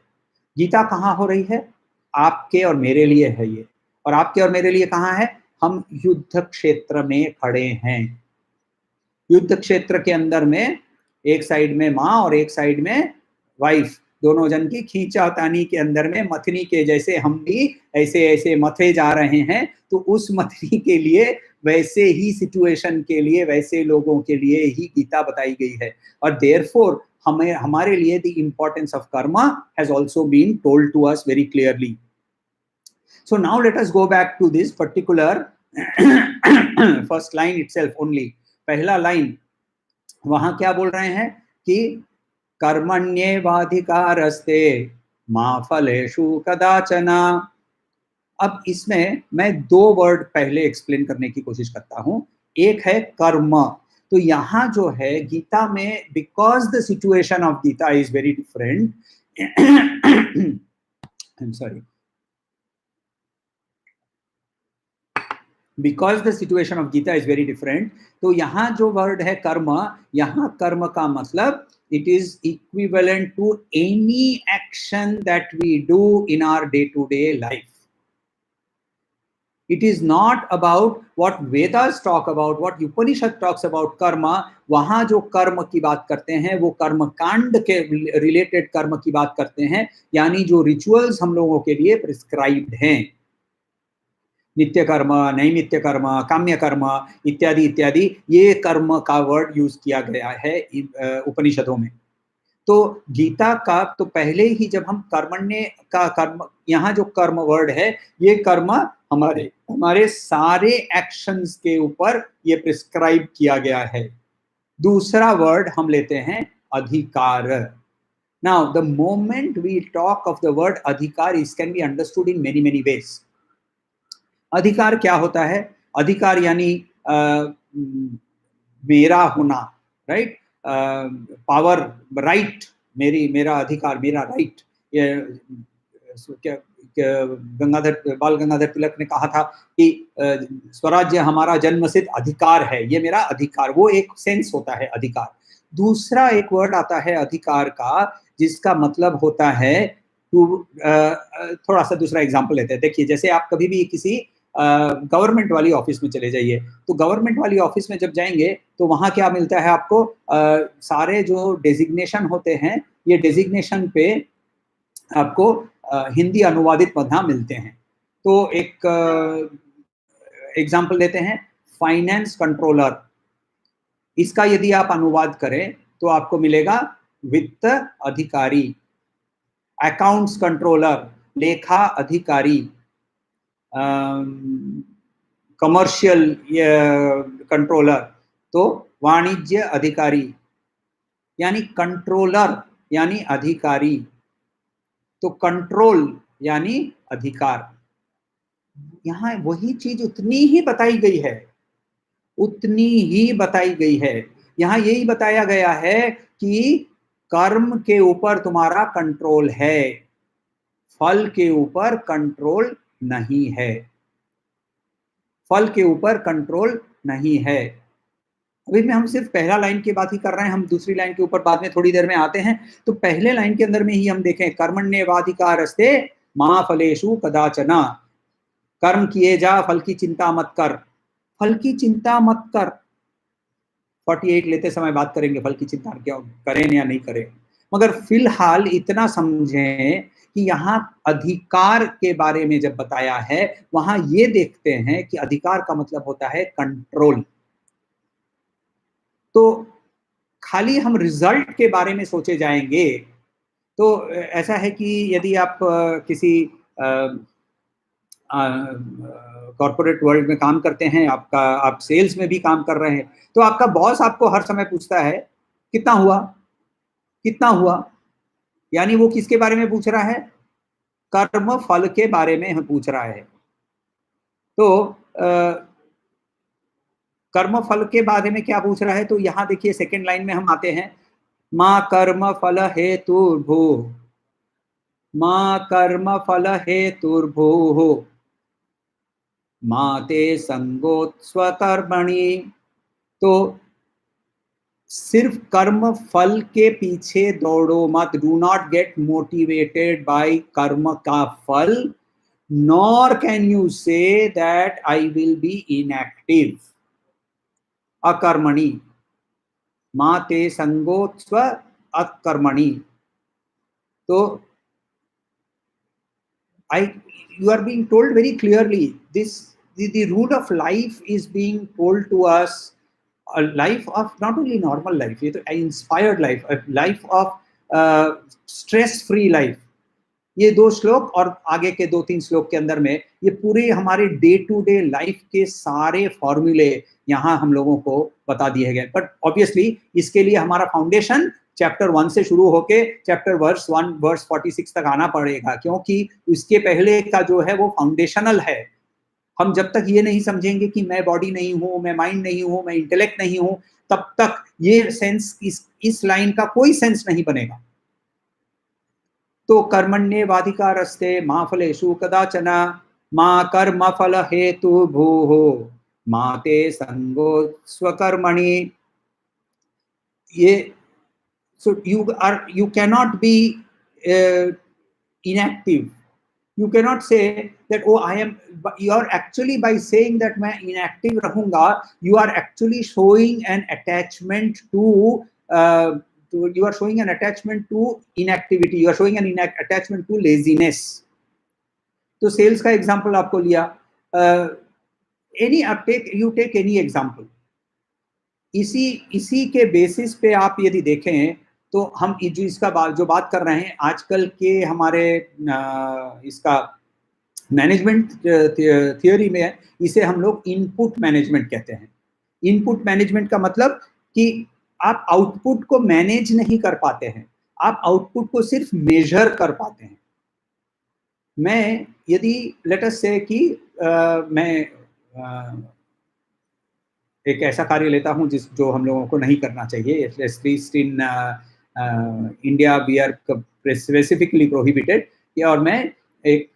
गीता कहाँ हो रही है? आपके और मेरे लिए है ये। और आपके और मेरे लिए कहाँ है? हम युद्ध क्षेत्र में खड़े हैं। युद्ध क्षेत्र के अंदर में एक साइड में माँ और एक साइड में वाइफ, दोनों जन की खींचातानी के अंदर में मथनी के जैसे हम भी ऐसे ऐसे मथे जा रहे हैं। तो उस मथनी के लिए, वैसे ही सिचुएशन के लिए, वैसे लोगों के लिए ही गीता बताई गई है। और देयरफॉर हमारे लिए the importance of karma has also been told to us very clearly. So now let us go back to this particular first line itself only. पहला लाइन वहां क्या बोल रहे हैं कि कर्मण्येवाधिकारस्ते मा फलेषु कदाचन। अब इसमें मैं 2 वर्ड पहले एक्सप्लेन करने की कोशिश करता हूं। एक है कर्म। तो यहां जो है गीता में, because the situation of Gita is very different, I am sorry, because the situation of Gita is very different, तो यहाँ जो वर्ड है कर्म, यहाँ कर्म का मतलब it is equivalent to any action that we do in our day-to-day life. It is not about what Vedas talk about, what Upanishad talks about karma. वहाँ जो कर्म की बात करते हैं वो कर्म कांड के रिलेटेड कर्म की बात करते हैं, यानी जो रिचुअल्स हम लोगों के लिए प्रिस्क्राइब्ड हैं। नित्य कर्म, नैमित्य कर्म, काम्य कर्म इत्यादि इत्यादि, ये कर्म का वर्ड यूज किया गया है उपनिषदों में। तो गीता का तो पहले ही जब हम कर्मण्य का कर्म, यहाँ जो कर्म वर्ड है, ये कर्म हमारे हमारे सारे एक्शंस के ऊपर ये प्रिस्क्राइब किया गया है। दूसरा वर्ड हम लेते हैं अधिकार। Now the moment we talk of the word अधिकार, this can be understood in many many ways. अधिकार क्या होता है? अधिकार यानी मेरा होना, राइट? पावर, राइट, मेरा अधिकार, मेरा राइट। बाल गंगाधर तिलक ने कहा था कि स्वराज्य हमारा जन्मसिद्ध अधिकार है, ये मेरा अधिकार, वो एक सेंस होता है अधिकार। दूसरा एक वर्ड आता है अधिकार का, जिसका मतलब होता है थोड़ा सा दूसरा एग्जांपल लेते हैं। देखिए, जैसे आप कभी भी किसी गवर्नमेंट वाली ऑफिस में चले जाइए, तो गवर्नमेंट वाली ऑफिस में जब जाएंगे तो वहां क्या मिलता है आपको? सारे जो डेजिग्नेशन होते हैं, ये डेजिग्नेशन पे आपको हिंदी अनुवादित वहां मिलते हैं। तो एक एग्जांपल लेते हैं, फाइनेंस कंट्रोलर। इसका यदि आप अनुवाद करें तो आपको मिलेगा वित्त अधिकारी। अकाउंट्स कंट्रोलर, लेखा अधिकारी। कमर्शियल कंट्रोलर तो वाणिज्य अधिकारी। यानी कंट्रोलर यानी अधिकारी, तो कंट्रोल यानी अधिकार। यहाँ वही चीज उतनी ही बताई गई है, उतनी ही बताई गई है। यहाँ यही बताया गया है कि कर्म के ऊपर तुम्हारा कंट्रोल है, फल के ऊपर कंट्रोल नहीं है, फल के ऊपर कंट्रोल नहीं है। अभी में हम सिर्फ पहला लाइन की बात ही कर रहे हैं, हम दूसरी लाइन के ऊपर बाद में थोड़ी देर में आते हैं। तो पहले लाइन के अंदर में ही हम देखें, कर्मण्येवाधिकारस्ते मा फलेषु कदाचन। कर्म किए जा, फल की चिंता मत कर, फल की चिंता मत कर। 48 लेते समय बात करेंगे फल की चिंता क्या करें या नहीं करें, मगर फिलहाल इतना समझें कि यहाँ अधिकार के बारे में जब बताया है, वहां ये देखते हैं कि अधिकार का मतलब होता है कंट्रोल। तो खाली हम रिजल्ट के बारे में सोचे जाएंगे तो ऐसा है कि यदि आप किसी कॉर्पोरेट वर्ल्ड में काम करते हैं, आप सेल्स में भी काम कर रहे हैं, तो आपका बॉस आपको हर समय पूछता है कितना हुआ, कितना हुआ। यानी वो किसके बारे में पूछ रहा है? कर्म फल के बारे में पूछ रहा है। तो कर्म फल के बारे में क्या पूछ रहा है? तो यहाँ देखिए सेकेंड लाइन में हम आते हैं, माँ कर्म फल हेतुर्भू, माँ कर्म फल हेतुर्भू माते संगोत्स्वकर्मणि। तो सिर्फ कर्म फल के पीछे दौड़ो मत, do not get motivated by कर्म का फल, nor can you say that I will be inactive. अकर्मणि, माते संगोत्स्व अकर्मणि। तो you are being told very clearly, the rule of life is being told to us, a life of not only normal life, ये तो inspired life, a life of stress free life। ये 2 श्लोक और आगे के 2-3 श्लोक के अंदर में ये पूरे हमारे डे टू डे लाइफ के सारे फॉर्मूले यहाँ हम लोगों को बता दिए गए। बट ऑब्वियसली इसके लिए हमारा फाउंडेशन चैप्टर 1 से शुरू होके चैप्टर वर्स 1 वर्स 46 तक आना पड़ेगा, क्योंकि इसके पहले का जो है वो फाउंडेशनल है। हम जब तक ये नहीं समझेंगे कि मैं बॉडी नहीं हूँ, मैं माइंड नहीं हूँ, मैं इंटेलेक्ट नहीं हूँ, तब तक ये सेंस इस लाइन का कोई सेंस नहीं बनेगा। तो कर्मण्येवाधिकारस्ते मा फलेषु कदाचन मा कर्म फल हेतुर्भूः मा ते संगोत्स्वकर्मणि। ये so you cannot be inactive. You cannot say that oh I am, you are actually, by saying that मैं inactive रहूंगा, you are actually showing an attachment to you are showing an attachment to inactivity, you are showing an attachment to laziness. तो sales का example आपको लिया, you take any example, इसी के basis पे आप यदि देखें तो हम जो बात कर रहे हैं आजकल के हमारे इसका मैनेजमेंट थियोरी में, इसे हम लोग इनपुट मैनेजमेंट कहते हैं। इनपुट मैनेजमेंट का मतलब कि आप आउटपुट को मैनेज नहीं कर पाते हैं, आप आउटपुट को सिर्फ मेजर कर पाते हैं। मैं यदि लेट अस से कि मैं एक ऐसा कार्य लेता हूं जो हम लोगों को नहीं करना चाहिए, at least in India we are specifically prohibited, और मैं एक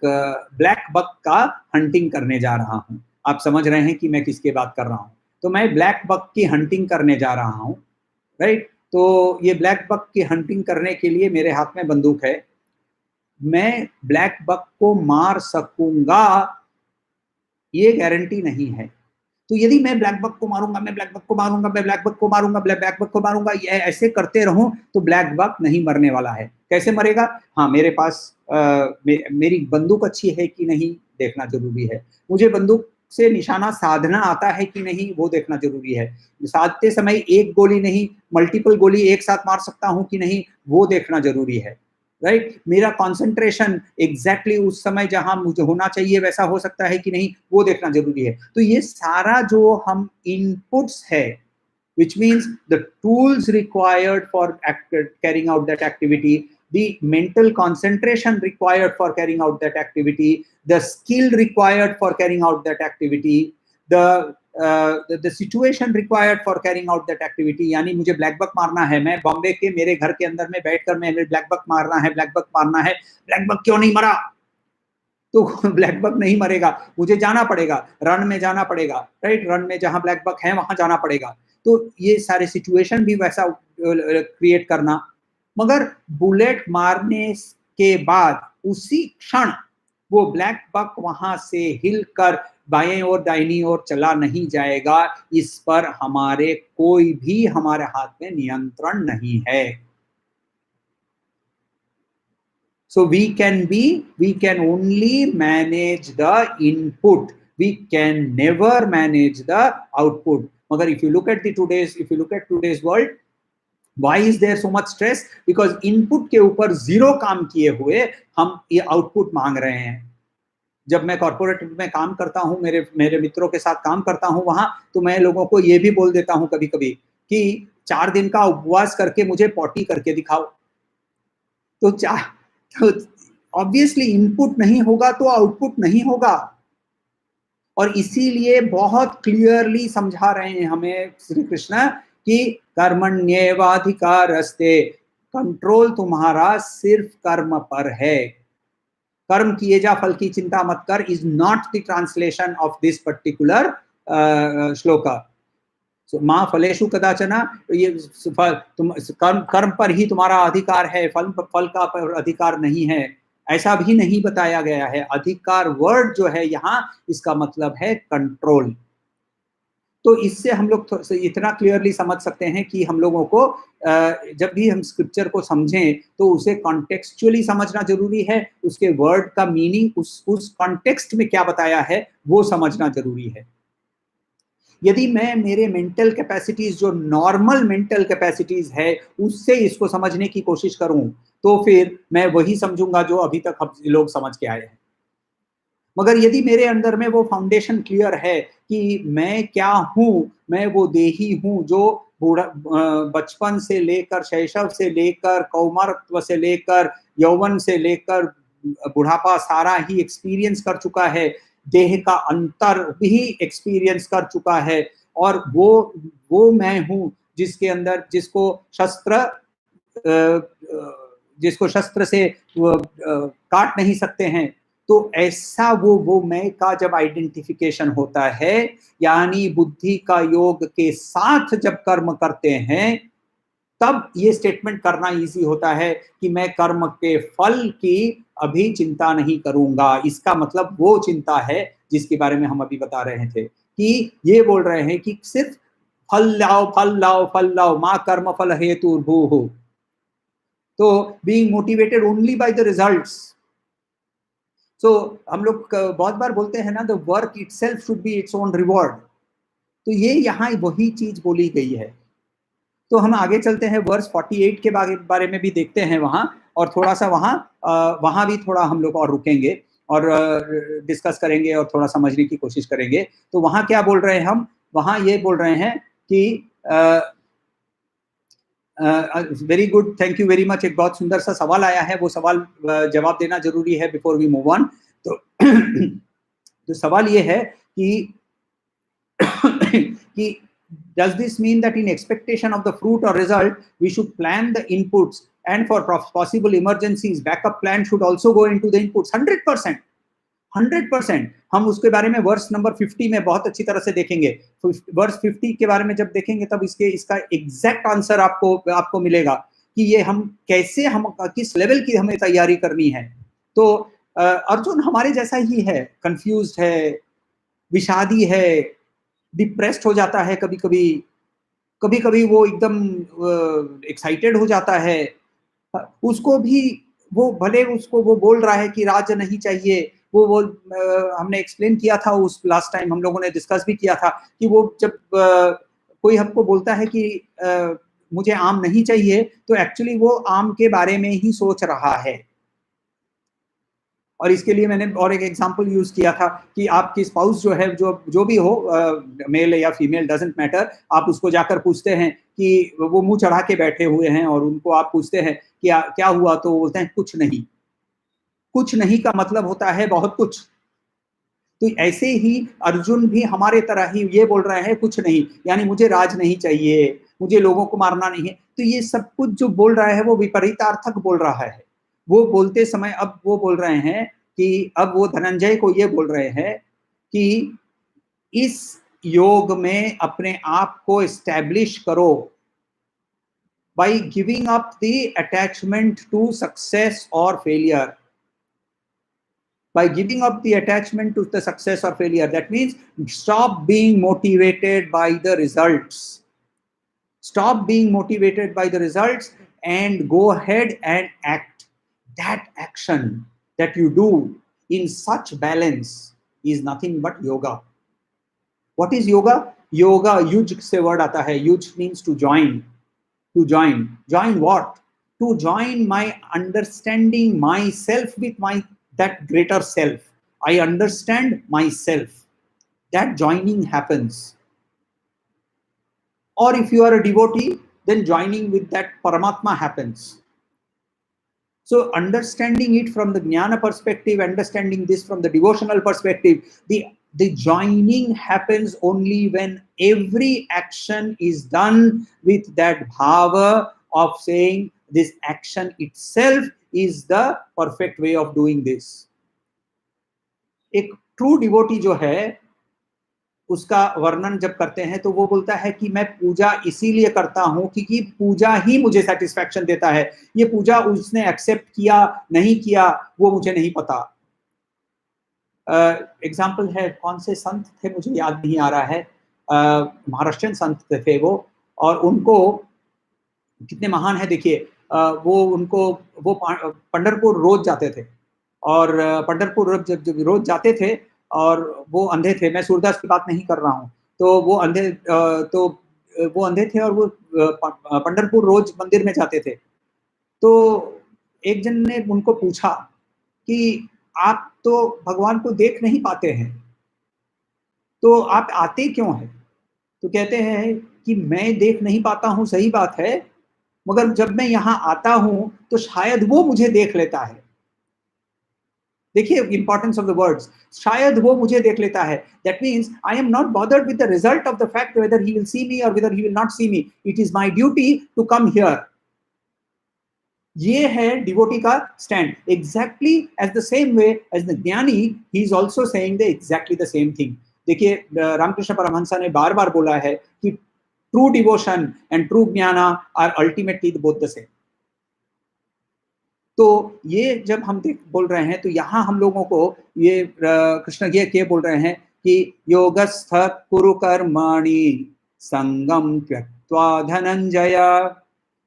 ब्लैक बक का हंटिंग करने जा रहा हूं। आप समझ रहे हैं कि मैं किसकी बात कर रहा हूं। तो मैं ब्लैक बक की हंटिंग करने जा रहा हूं, राइट। तो ये ब्लैक बक की हंटिंग करने के लिए मेरे हाथ में बंदूक है। मैं ब्लैक बक को मार सकूंगा ये गारंटी नहीं है। तो यदि मैं ब्लैक बक को मारूंगा, मैं ब्लैक बक को मारूंगा, मैं ब्लैक बक को मारूंगा, ब्लैक बक को मारूंगा, ये ऐसे करते रहूं तो ब्लैक बक नहीं मरने वाला है। कैसे मरेगा? हाँ, मेरे पास मेरी बंदूक अच्छी है कि नहीं देखना जरूरी है। मुझे बंदूक से निशाना साधना आता है कि नहीं वो देखना जरूरी है। साधते समय एक गोली नहीं, मल्टीपल गोली एक साथ मार सकता हूं कि नहीं वो देखना जरूरी है, राइट। मेरा कॉन्सेंट्रेशन एग्जैक्टली उस समय जहां मुझे होना चाहिए वैसा हो सकता है कि नहीं वो देखना जरूरी है। तो ये सारा जो हम इनपुट्स है, which means the tools required for carrying out that activity, the mental concentration required for carrying out that activity, the skill required for carrying out that activity, the situation required for carrying out that activity। यानी मुझे black buck मारना है, मैं बॉम्बे के मेरे घर के अंदर में बैठकर मैं ब्लैक बक मारना है, ब्लैक बक मारना है, ब्लैक बक क्यों नहीं मरा? तो ब्लैक बक नहीं मरेगा, मुझे जाना पड़ेगा, रन में जाना पड़ेगा, राइट। रन में जहां ब्लैक बक है वहां जाना पड़ेगा। तो ये सारे सिचुएशन भी वैसा क्रिएट करना। मगर बुलेट मारने के बाद उसी क्षण वो ब्लैक बक वहां से हिलकर बाएं और दाहिनी ओर चला नहीं जाएगा, इस पर हमारे कोई भी हमारे हाथ में नियंत्रण नहीं है। So we can only manage the input. We can never manage the output. Magar if you look at today's world, why is there so much stress? Because input के ऊपर zero काम किए हुए हम ये output मांग रहे हैं। जब मैं कॉर्पोरेट में काम करता हूँ, मेरे मित्रों के साथ काम करता हूँ वहां, तो मैं लोगों को ये भी बोल देता हूँ कभी कभी कि 4 दिन का उपवास करके मुझे पॉटी करके दिखाओ। तो तो ऑब्वियसली इनपुट नहीं होगा तो आउटपुट नहीं होगा। और इसीलिए बहुत क्लियरली समझा रहे हैं हमें श्री कृष्ण कि कर्मण्येवाधिकारस्ते, कंट्रोल तुम्हारा सिर्फ कर्म पर है। कर्म किए जा फल की चिंता मत कर is not the translation of this particular shloka. माँ फलेशु कदाचना, ये कर्म पर ही तुम्हारा अधिकार है, फल का पर अधिकार नहीं है, ऐसा भी नहीं बताया गया है। अधिकार वर्ड जो है यहाँ, इसका मतलब है कंट्रोल। तो इससे हम लोग इतना क्लियरली समझ सकते हैं कि हम लोगों को जब भी हम स्क्रिप्चर को समझें तो उसे कॉन्टेक्सचुअली समझना जरूरी है, उसके वर्ड का मीनिंग उस कॉन्टेक्स्ट में क्या बताया है वो समझना जरूरी है। यदि मैं मेरे मेंटल कैपेसिटीज जो नॉर्मल मेंटल कैपेसिटीज है उससे इसको समझने की कोशिश करूं तो फिर मैं वही समझूंगा जो अभी तक हम लोग समझ के आए हैं। मगर यदि मेरे अंदर में वो फाउंडेशन क्लियर है कि मैं क्या हूं, मैं वो देही हूं जो बचपन से लेकर, शैशव से लेकर, कौमारत्व से लेकर, यौवन से लेकर बुढ़ापा सारा ही एक्सपीरियंस कर चुका है, देह का अंतर भी एक्सपीरियंस कर चुका है, और वो मैं हूं जिसके अंदर जिसको शस्त्र से काट नहीं सकते हैं। तो ऐसा वो मैं का जब आइडेंटिफिकेशन होता है, यानी बुद्धि का योग के साथ जब कर्म करते हैं, तब ये स्टेटमेंट करना इजी होता है कि मैं कर्म के फल की अभी चिंता नहीं करूंगा। इसका मतलब वो चिंता है जिसके बारे में हम अभी बता रहे थे कि ये बोल रहे हैं कि सिर्फ फल लाओ, फल लाओ, फल लाओ, मां कर्म फल हेतु भूः। तो being motivated only by the results. तो हम लोग बहुत बार बोलते हैं ना, the work itself should be its own reward. तो ये यहाँ वही चीज बोली गई है। तो हम आगे चलते हैं, वर्स 48 के बारे में भी देखते हैं वहाँ, और थोड़ा सा वहाँ भी थोड़ा हम लोग और रुकेंगे और डिस्कस करेंगे और थोड़ा समझने की कोशिश करेंगे। तो वहाँ क्या बोल रहे हैं हम? वहाँ ये बोल रहे हैं कि very good, thank you very much. एक बहुत सुंदर सा सवाल आया है, वो सवाल जवाब देना जरूरी है बिफोर वी मूव ऑन। तो सवाल ये है कि कि does this mean that in expectation of the fruit or result we should plan the inputs, and for possible emergencies backup plan should also go into the inputs? 100%, 100%। हम उसके बारे में वर्स नंबर 50 में बहुत अच्छी तरह से देखेंगे। वर्स 50 के बारे में जब देखेंगे तब इसका एग्जैक्ट आंसर आपको मिलेगा कि ये हम कैसे, हम किस लेवल की हमें तैयारी करनी है। तो अर्जुन हमारे जैसा ही है, कंफ्यूज्ड है, विषादी है, डिप्रेस्ड हो जाता है, कभी कभी वो एकदम एक्साइटेड हो जाता है। उसको भी वो भले उसको वो बोल रहा है कि राज्य नहीं चाहिए, वो हमने एक्सप्लेन किया था उस लास्ट टाइम, हम लोगों ने डिस्कस भी किया था कि वो जब कोई हमको बोलता है कि मुझे आम नहीं चाहिए, तो एक्चुअली वो आम के बारे में ही सोच रहा है। और इसके लिए मैंने और एक एग्जांपल यूज किया था कि आपकी स्पाउस जो है, जो भी हो, मेल या फीमेल डजंट मैटर, आप उसको जाकर पूछते हैं कि वो मुंह चढ़ा के बैठे हुए हैं और उनको आप पूछते हैं कि क्या हुआ, तो वो बोलते हैं कुछ नहीं। कुछ नहीं का मतलब होता है बहुत कुछ। तो ऐसे ही अर्जुन भी हमारे तरह ही ये बोल रहे हैं कुछ नहीं, यानी मुझे राज नहीं चाहिए, मुझे लोगों को मारना नहीं है। तो ये सब कुछ जो बोल रहा है वो विपरीतार्थक बोल रहा है। वो बोलते समय अब वो बोल रहे हैं कि अब वो धनंजय को ये बोल रहे हैं कि इस योग में अपने आप को एस्टैब्लिश करो by giving up the attachment to success or failure. By giving up the attachment to the success or failure, that means stop being motivated by the results. Stop being motivated by the results and go ahead and act. That action that you do in such balance is nothing but yoga. What is yoga? Yoga, yuj se word aata hai. Yuj means to join. To join what? To join my understanding myself with that greater self. I understand myself. That joining happens. Or if you are a devotee, then joining with that Paramatma happens. So understanding it from the jnana perspective, understanding this from the devotional perspective, the joining happens only when every action is done with that bhava of saying this action itself is the perfect way of doing this. एक true devotee जो है, उसका वर्णन जब करते हैं तो वो बोलता है कि मैं पूजा इसीलिए करता हूं क्योंकि पूजा ही मुझे सेटिस्फैक्शन देता है। ये पूजा उसने एक्सेप्ट किया नहीं किया वो मुझे नहीं पता। एग्जाम्पल है, कौन से संत थे मुझे याद नहीं आ रहा है, महाराष्ट्रियन संत थे वो, और उनको कितने महान है देखिए। वो पंढरपुर रोज जाते थे, और पंढरपुर जब रोज जाते थे और वो अंधे थे, मैं सूरदास की बात नहीं कर रहा हूँ। तो वो अंधे थे और वो पंढरपुर रोज मंदिर में जाते थे। तो एक जन ने उनको पूछा कि आप तो भगवान को देख नहीं पाते हैं, तो आप आते क्यों हैं? तो कहते हैं कि मैं देख नहीं पाता हूँ, सही बात है, मगर जब मैं यहाँ आता हूँ तो शायद वो मुझे देख लेता है। देखिए इंपॉर्टेंस ऑफ द वर्ड्स, शायद वो मुझे देख लेता है। That means I am not bothered with the result of the fact whether he will see me और whether he will not see me. It is my duty to come here. ये है devotee का stand. Exactly as the same way as the gyani, he is also saying the exactly the same thing. देखिए रामकृष्ण परमहंसा ने बार बार बोला है कि ट्रू डिवोशन एंड ट्रू ज्ञाना are ultimately both the same. तो ये जब हम बोल रहे हैं तो यहाँ हम लोगों को ये कृष्ण ये बोल रहे हैं कि योगस्थ कुरु कर्माणि संगम त्यक्त्वा धनंजय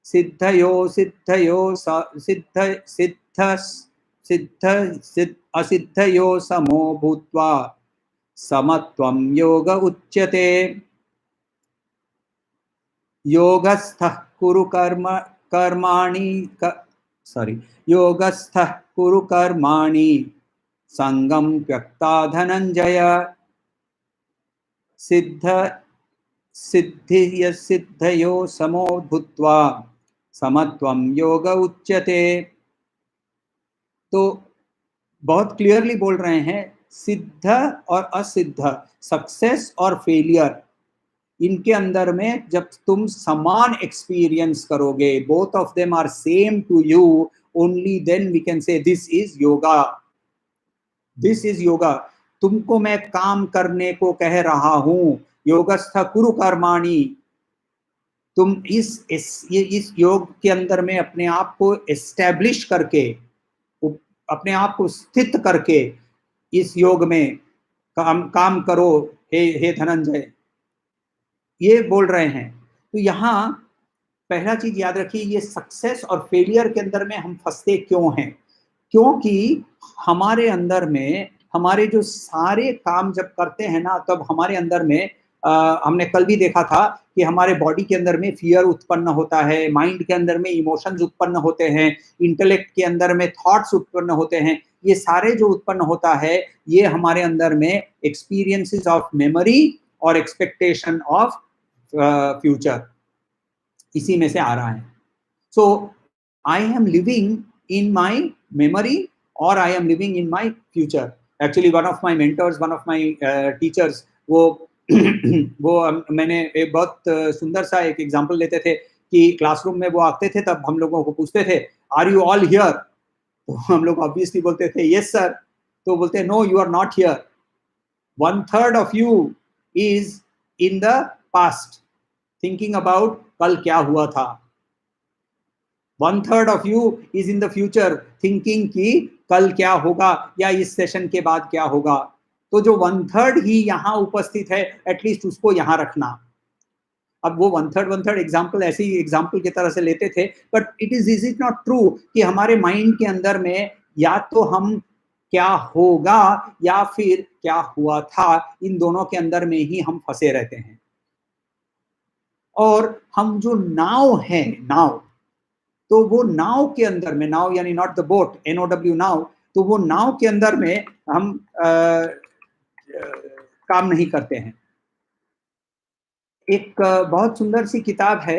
सिद्धयो सिद्धयो सिद्ध सिद्ध सिद्ध असिद्धयो समो भूत्वा समत्वं योग उच्यते। योगस्थः कुरु योगस्थः कुरु कर्माणि संगम त्यक्ता धनंजय सिद्धयो समो भूत्वा समत्वं योग उच्यते। तो बहुत क्लियरली बोल रहे हैं, सिद्ध और असिद्ध, सक्सेस और फेलियर, इनके अंदर में जब तुम समान एक्सपीरियंस करोगे, both of them are same to you, only then we can say this is yoga, this is yoga. तुमको मैं काम करने को कह रहा हूं, योगस्थ कुरु कर्माणि, तुम इस योग के अंदर में अपने आप को एस्टैब्लिश करके, अपने आप को स्थित करके इस योग में काम करो हे धनंजय, ये बोल रहे हैं। तो यहाँ पहला चीज याद रखिए, ये सक्सेस और फेलियर के अंदर में हम फंसते क्यों हैं? क्योंकि हमारे अंदर में हमारे जो सारे काम जब करते हैं ना, तब हमारे अंदर में हमने कल भी देखा था कि हमारे बॉडी के अंदर में फियर उत्पन्न होता है, माइंड के अंदर में इमोशंस उत्पन्न होते हैं, इंटेलेक्ट के अंदर में थॉट्स उत्पन्न होते हैं। ये सारे जो उत्पन्न होता है, ये हमारे अंदर में एक्सपीरियंसेस ऑफ मेमोरी और एक्सपेक्टेशन ऑफ फ्यूचर, इसी में से आ रहा है। So I am living in my memory और I am living in my future. Actually one of my mentors, one of my teachers, वो मैंने एक बहुत सुंदर सा एक एग्जांपल लेते थे कि क्लासरूम में वो आते थे, तब हम लोगों को पूछते थे, आर यू ऑल हियर? तो हम लोग ऑब्वियसली बोलते थे यस सर। तो बोलते no, you are not here, 1/3 of you is in the past, thinking about कल क्या हुआ था। 1/3 of you is in the future, thinking कि कल क्या होगा या इस सेशन के बाद क्या होगा। तो जो 1/3 ही यहाँ उपस्थित है, एटलीस्ट उसको यहाँ रखना। अब वो 1/3 एग्जाम्पल ऐसे ही एग्जाम्पल की तरह से लेते थे, but it is not true कि हमारे माइंड के अंदर में या तो हम क्या होगा या फिर क्या हुआ था, इन दोनों के अंदर में ही हम फंसे रहते हैं। और हम जो नाव है, नाव, तो वो नाव के अंदर में, नाव यानी नॉट द बोट, NOW नाव, तो वो नाव के अंदर में हम काम नहीं करते हैं। एक बहुत सुंदर सी किताब है,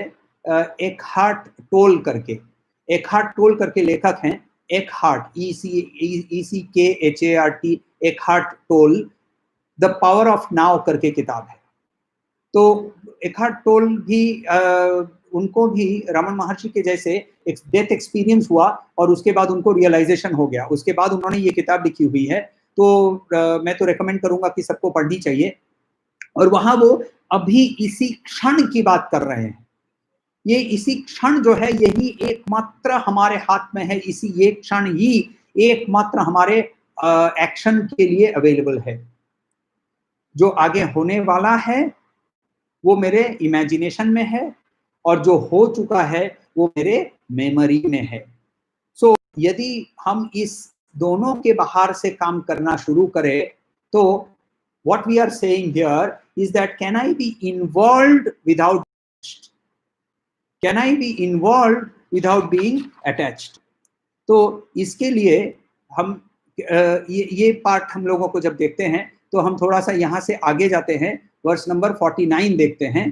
एकहार्ट टोल करके, एकहार्ट टोल करके लेखक हैं, Eckhart, ECKHART, Eckhart Tolle, the power of now करके किताब है। तो एकहार्ट टोल भी उनको भी रमन महर्षि के जैसे एक डेथ एक्सपीरियंस हुआ और उसके बाद उनको रियलाइजेशन हो गया, उसके बाद उन्होंने ये किताब लिखी हुई है। तो मैं तो रेकमेंड करूंगा कि सबको पढ़नी चाहिए। और वहां वो अभी इसी क्षण की बात कर रहे हैं। ये इसी क्षण जो है, यही एकमात्र हमारे हाथ में है, इसी ये क्षण ही एकमात्र हमारे एक्शन के लिए अवेलेबल है। जो आगे होने वाला है वो मेरे इमेजिनेशन में है, और जो हो चुका है वो मेरे मेमोरी में है। सो यदि हम इस दोनों के बाहर से काम करना शुरू करें, तो what we are saying here is that can I be involved without attached? Can I be involved without being attached? तो इसके लिए हम ये पार्ट हम लोगों को जब देखते हैं, तो हम थोड़ा सा यहाँ से आगे जाते हैं, वर्स नंबर 49 देखते हैं।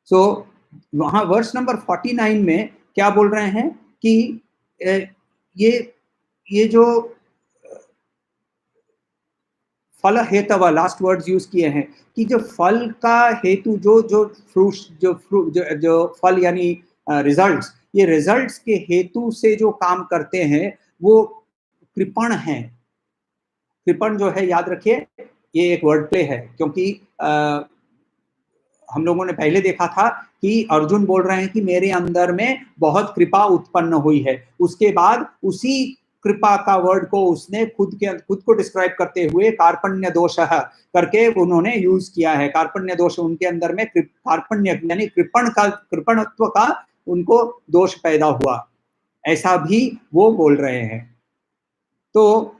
सो वहाँ वर्स नंबर 49 में क्या बोल रहे हैं कि ये जो फल हेतव, लास्ट वर्ड्स यूज किए हैं कि जो फल का हेतु, जो फ्रूट, जो फल यानी रिजल्ट्स, ये रिजल्ट्स के हेतु से जो काम करते हैं वो कृपण हैं। कृपण जो है, याद रखिए, ये एक वर्ड प्ले है, क्योंकि हम लोगों ने पहले देखा था कि अर्जुन बोल रहे हैं कि मेरे अंदर में बहुत कृपा उत्पन्न हुई है। उसके बाद उसी कृपा का वर्ड को उसने खुद को डिस्क्राइब करते हुए कार्पण्य दोष करके उन्होंने यूज किया है। कार्पण्य दोष, उनके अंदर में कार्पण्य यानी कृपणत्व का उनको दोष पैदा हुआ, ऐसा भी वो बोल रहे हैं। तो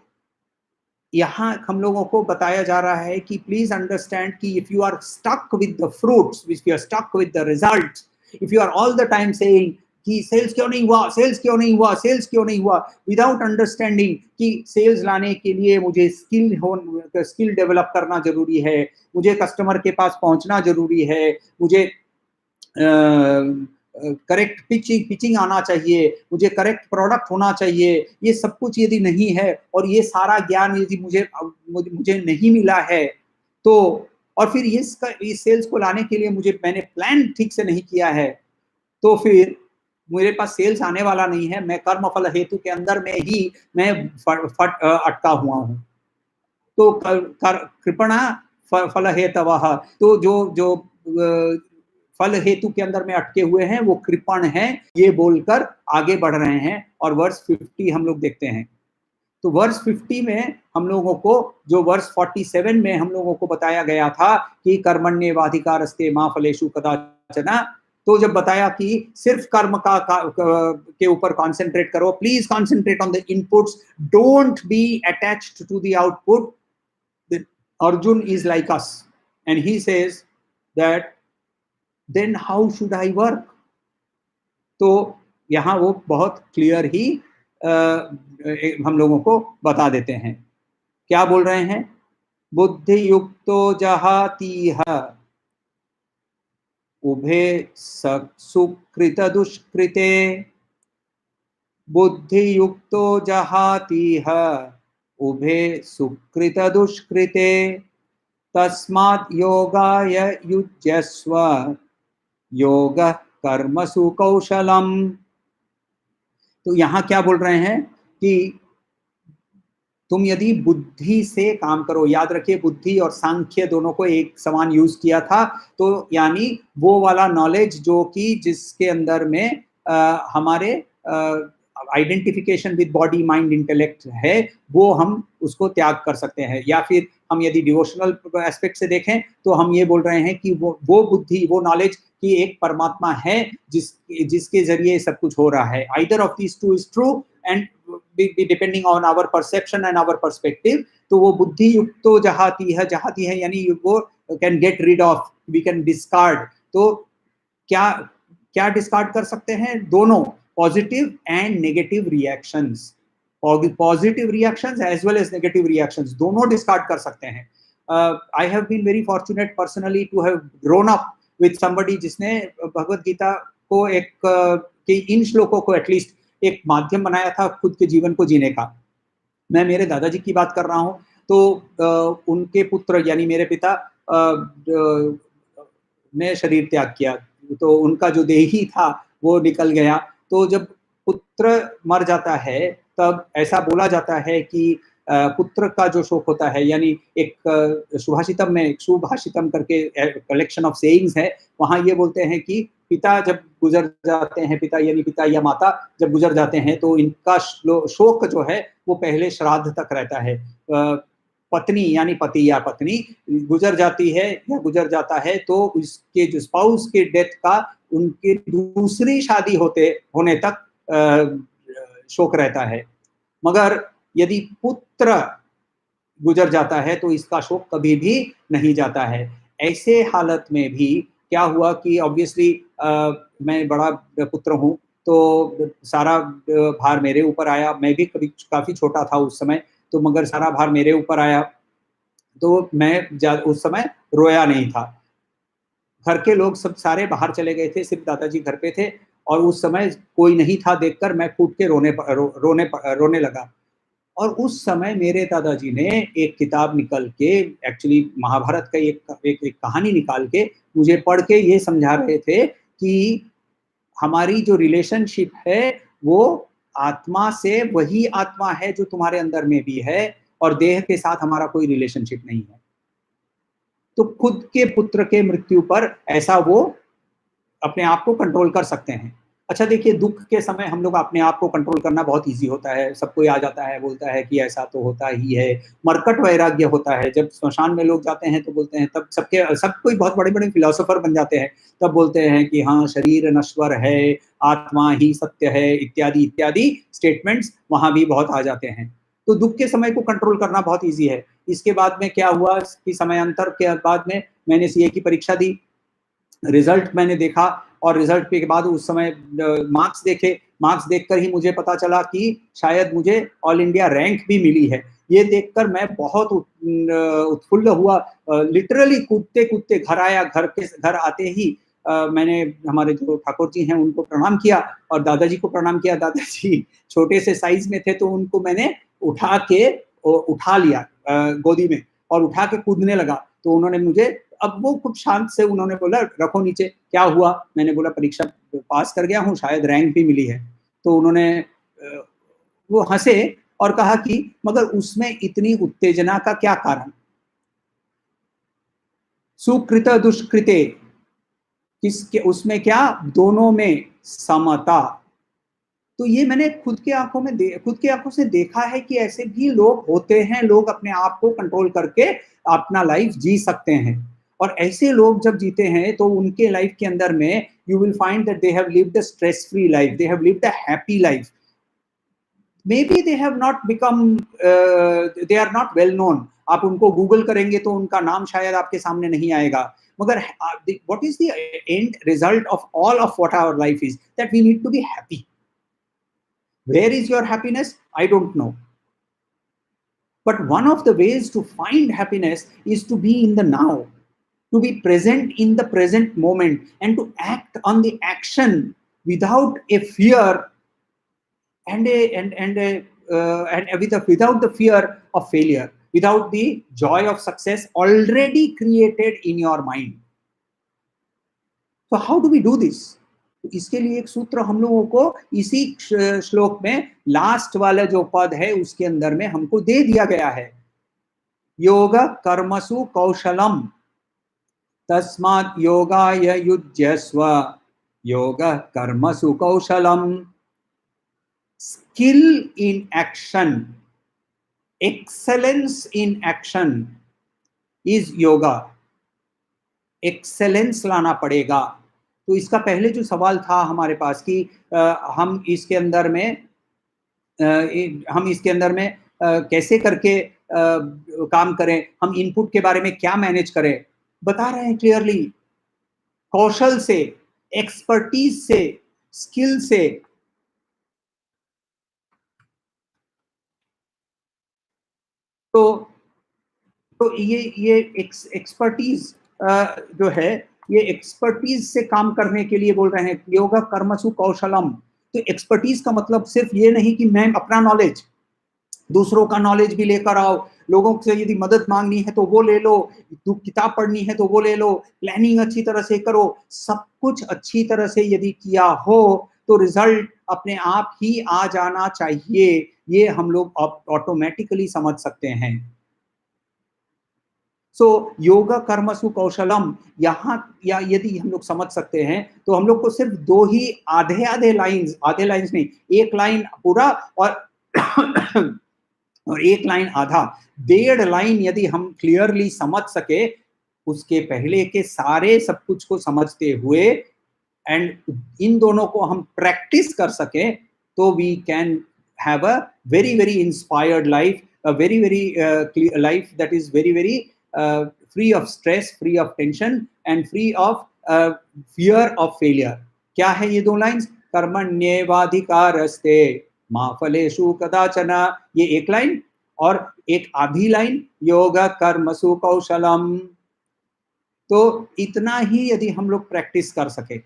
यहाँ हम लोगों को बताया जा रहा है कि प्लीज अंडरस्टैंड कि if you are stuck with the fruits, if you are stuck with the results, if you are all the time saying कि सेल्स क्यों नहीं हुआ, सेल्स क्यों नहीं हुआ, सेल्स क्यों नहीं हुआ, विदाउट अंडरस्टैंडिंग कि सेल्स लाने के लिए मुझे स्किल डेवलप करना जरूरी है, मुझे कस्टमर के पास पहुंचना जरूरी है, मुझे करेक्ट पिचिंग आना चाहिए, मुझे करेक्ट प्रोडक्ट होना चाहिए, ये सब कुछ यदि नहीं है और ये सारा ज्ञान यदि मुझे नहीं मिला है, तो और फिर इस सेल्स को लाने के लिए मैंने प्लान ठीक से नहीं किया है, तो फिर मेरे पास सेल्स आने वाला नहीं है, मैं कर्म फल हेतु के अंदर में ही मैं अटका हुआ हूँ। तो कृपणा फल हेतवः, तो जो फल हेतु के अंदर में अटके हुए हैं वो कृपण हैं, ये बोलकर आगे बढ़ रहे हैं। और वर्ष 50 हम लोग देखते हैं, तो वर्ष 50 में हम लोगों को, जो वर्ष 47 में हम लोगों को बताया गया था कि कर्मण्येवाधिकारस्ते मा फलेषु कदाचन, तो जब बताया कि सिर्फ कर्म के ऊपर कॉन्सेंट्रेट करो, please concentrate on the inputs, don't be attached to the output, Arjun is like us and he says that then how should I work? तो यहाँ वो बहुत क्लियर ही हम लोगों को बता देते हैं। क्या बोल रहे हैं? बुद्धि युक्तो जहातीह उभे सुकृत दुष्कृते, बुद्धि युक्तो जहातीह उभे सुकृत दुष्कृते, तस्मात् योगाय युज्यस्व योगः कर्मसु कौशलम। तो यहाँ क्या बोल रहे हैं कि तुम यदि बुद्धि से काम करो, याद रखिए बुद्धि और सांख्य दोनों को एक समान यूज किया था, तो यानी वो वाला नॉलेज जो कि जिसके अंदर में हमारे identification with body mind intellect है, वो हम उसको त्याग कर सकते हैं। या फिर हम यदि डिवोशनल एस्पेक्ट से देखें तो हम ये बोल रहे हैं कि वो बुद्धि, वो नॉलेज कि एक परमात्मा है जिसके जरिए सब कुछ हो रहा है। Either of these two is true and depending on our perception and our perspective. तो वो बुद्धि युक्तो जहाती है यानी वो can get rid of, we can discard. तो क्या डिस्कार्ड कर सकते हैं? दोनों, positive and negative reactions, positive reactions as well as negative reactions, दोनों डिस्कार्ड कर सकते हैं। I have been very fortunate personally to have grown up with somebody जिसने भगवत गीता को इन श्लोकों को एटलीस्ट एक माध्यम बनाया था खुद के जीवन को जीने का। मैं मेरे दादाजी की बात कर रहा हूँ, तो उनके पुत्र यानी मेरे पिता ने शरीर त्याग किया, तो उनका जो देही था वो निकल गया। तो जब पुत्र मर जाता है तब ऐसा बोला जाता है कि पुत्र का जो शोक होता है, यानी एक सुभाषितम में, सुभाषितम करके कलेक्शन ऑफ सेइंग्स है, वहाँ ये बोलते हैं कि पिता जब गुजर जाते हैं, पिता यानी पिता या माता जब गुजर जाते हैं तो इनका शोक जो है वो पहले श्राद्ध तक रहता है। पत्नी यानी पति या पत्नी गुजर जाती है या गुजर जाता है तो उसके जो स्पाउस के डेथ का उनकी दूसरी शादी होने तक शोक रहता है। मगर यदि पुत्र गुजर जाता है तो इसका शोक कभी भी नहीं जाता है। ऐसे हालत में भी क्या हुआ कि ऑब्वियसली मैं बड़ा पुत्र हूँ, तो सारा भार मेरे ऊपर आया। मैं भी काफी छोटा था उस समय, तो मगर सारा भार मेरे ऊपर आया, तो मैं उस समय रोया नहीं था। घर के लोग सब सारे बाहर चले गए थे, सिर्फ दादाजी घर पे थे, और उस समय कोई नहीं था देखकर मैं फूट के रोने लगा। और उस समय मेरे दादाजी ने एक किताब निकल के, एक्चुअली महाभारत का एक कहानी निकाल के मुझे पढ़ के ये समझा रहे थे कि हमारी जो रिलेशनशिप है वो आत्मा से वही आत्मा है जो तुम्हारे अंदर में भी है, और देह के साथ हमारा कोई रिलेशनशिप नहीं है। तो खुद के पुत्र के मृत्यु पर ऐसा वो अपने आप को कंट्रोल कर सकते हैं। अच्छा देखिए, दुख के समय हम लोग अपने आप को कंट्रोल करना बहुत इजी होता है, सब कोई आ जाता है, बोलता है कि ऐसा तो होता ही है, मरकट वैराग्य होता है। जब स्मशान में लोग जाते हैं तो बोलते हैं, तब सब कोई बहुत बड़े बड़े फिलोसोफर बन जाते हैं, तब बोलते हैं कि हाँ शरीर नश्वर है, आत्मा ही सत्य है, इत्यादि इत्यादि स्टेटमेंट्स वहां भी बहुत आ जाते हैं। तो दुख के समय को कंट्रोल करना बहुत ईजी है। इसके बाद में क्या हुआ कि समयांतर के बाद में मैंने सीए की परीक्षा दी, रिजल्ट मैंने देखा और रिजल्ट के बाद उस समय मार्क्स देखे, मार्क्स देखकर ही मुझे पता चला कि शायद मुझे ऑल इंडिया रैंक भी मिली है। ये देखकर मैं बहुत उत्फुल्ल हुआ, लिटरली कूदते-कूदते घर आया, घर आते ही मैंने हमारे जो ठाकुर जी हैं उनको प्रणाम किया और दादाजी को प्रणाम किया। दादाजी छोटे से साइज में थे तो उनको मैंने उठा लिया गोदी में और उठा के कूदने लगा। तो उन्होंने मुझे, अब वो खूब शांत से उन्होंने बोला रखो नीचे, क्या हुआ? मैंने बोला परीक्षा पास कर गया हूँ, शायद रैंक भी मिली है। तो उन्होंने वो हंसे और कहा कि मगर उसमें इतनी उत्तेजना का क्या कारण? सुकृत दुष्कृते, किसके उसमें क्या? दोनों में समता। तो ये मैंने खुद की आंखों से देखा है कि ऐसे भी लोग होते हैं, लोग अपने आप को कंट्रोल करके अपना लाइफ जी सकते हैं। और ऐसे लोग जब जीते हैं तो उनके लाइफ के अंदर में you will find that they have lived a stress free life, they have lived a happy life. Maybe they have not become, they are not well known. आप उनको गूगल करेंगे तो उनका नाम शायद आपके सामने नहीं आएगा, मगर what is the end result of all of what our life is? That we need to be happy. Where is your happiness? I don't know. But one of the ways to find happiness is to be in the now, to be present in the present moment, and to act on the action without a fear and without the fear of failure, without the joy of success already created in your mind. So how do we do this? इसके लिए एक सूत्र हम लोगों को इसी श्लोक में लास्ट वाला जो पद है उसके अंदर में हमको दे दिया गया है। योग कर्मसु कौशलम तस्मात् योगाय युज्यस्व, योग कर्मसु कौशलम। Skill in action, excellence in action is yoga. Excellence लाना पड़ेगा। तो इसका पहले जो सवाल था हमारे पास कि हम इसके अंदर में कैसे करके काम करें, हम इनपुट के बारे में क्या मैनेज करें, बता रहे हैं क्लियरली, कौशल से, एक्सपर्टीज से, स्किल से। तो ये एक्सपर्टीज जो है, ये एक्सपर्टीज से काम करने के लिए बोल रहे हैं योग कर्मसु कौशलम। तो एक्सपर्टीज का मतलब सिर्फ ये नहीं कि मैं अपना नॉलेज, दूसरों का नॉलेज भी लेकर आओ, लोगों से यदि मदद मांगनी है तो वो ले लो, किताब पढ़नी है तो वो ले लो, प्लानिंग अच्छी तरह से करो। सब कुछ अच्छी तरह से यदि किया हो तो रिजल्ट अपने आप ही आ जाना चाहिए, ये हम लोग ऑटोमेटिकली समझ सकते हैं। सो योगा कर्मसु कौशलम, यहाँ या यदि हम लोग समझ सकते हैं तो हम लोग को सिर्फ दो ही आधे लाइंस नहीं, एक लाइन पूरा और एक लाइन आधा, 1.5 लाइन यदि हम क्लियरली समझ सके, उसके पहले के सारे सब कुछ को समझते हुए एंड इन दोनों को हम प्रैक्टिस कर सके, तो we can have a very very inspired life, a very life that is very free of stress, free of tension and free of fear of failure. क्या है ये दो लाइंस? कर्मण्येवाधिकारस्ते मा फलेषु कदाचन, ये एक लाइन, और एक आधी लाइन योग कर्मसु कौशलम। तो इतना ही यदि हम लोग प्रैक्टिस कर सके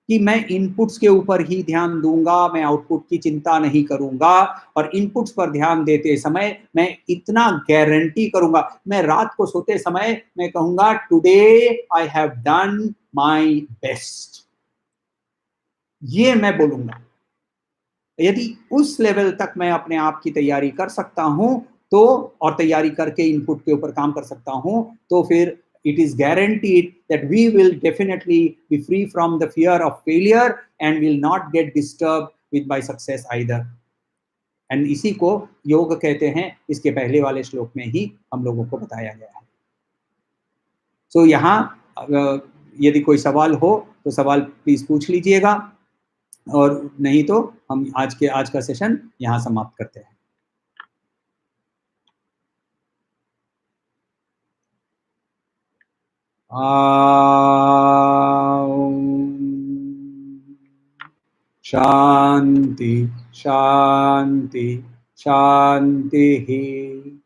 कि मैं इनपुट्स के ऊपर ही ध्यान दूंगा, मैं आउटपुट की चिंता नहीं करूंगा, और इनपुट्स पर ध्यान देते समय मैं इतना गारंटी करूंगा, मैं रात को सोते समय मैं कहूंगा today I have done my best, ये मैं बोलूंगा। यदि उस लेवल तक मैं अपने आप की तैयारी कर सकता हूं तो, और तैयारी करके इनपुट के ऊपर काम कर सकता हूं, तो फिर it is guaranteed that we will definitely be free from the fear of failure and will not get disturbed with by success either. And इसी को योग कहते हैं, इसके पहले वाले श्लोक में ही हम लोगों को बताया गया है। So यहाँ यदि कोई सवाल हो तो सवाल प्लीज पूछ लीजिएगा, और नहीं तो हम आज का सेशन यहाँ समाप्त करते हैं। शांति शांति शांति।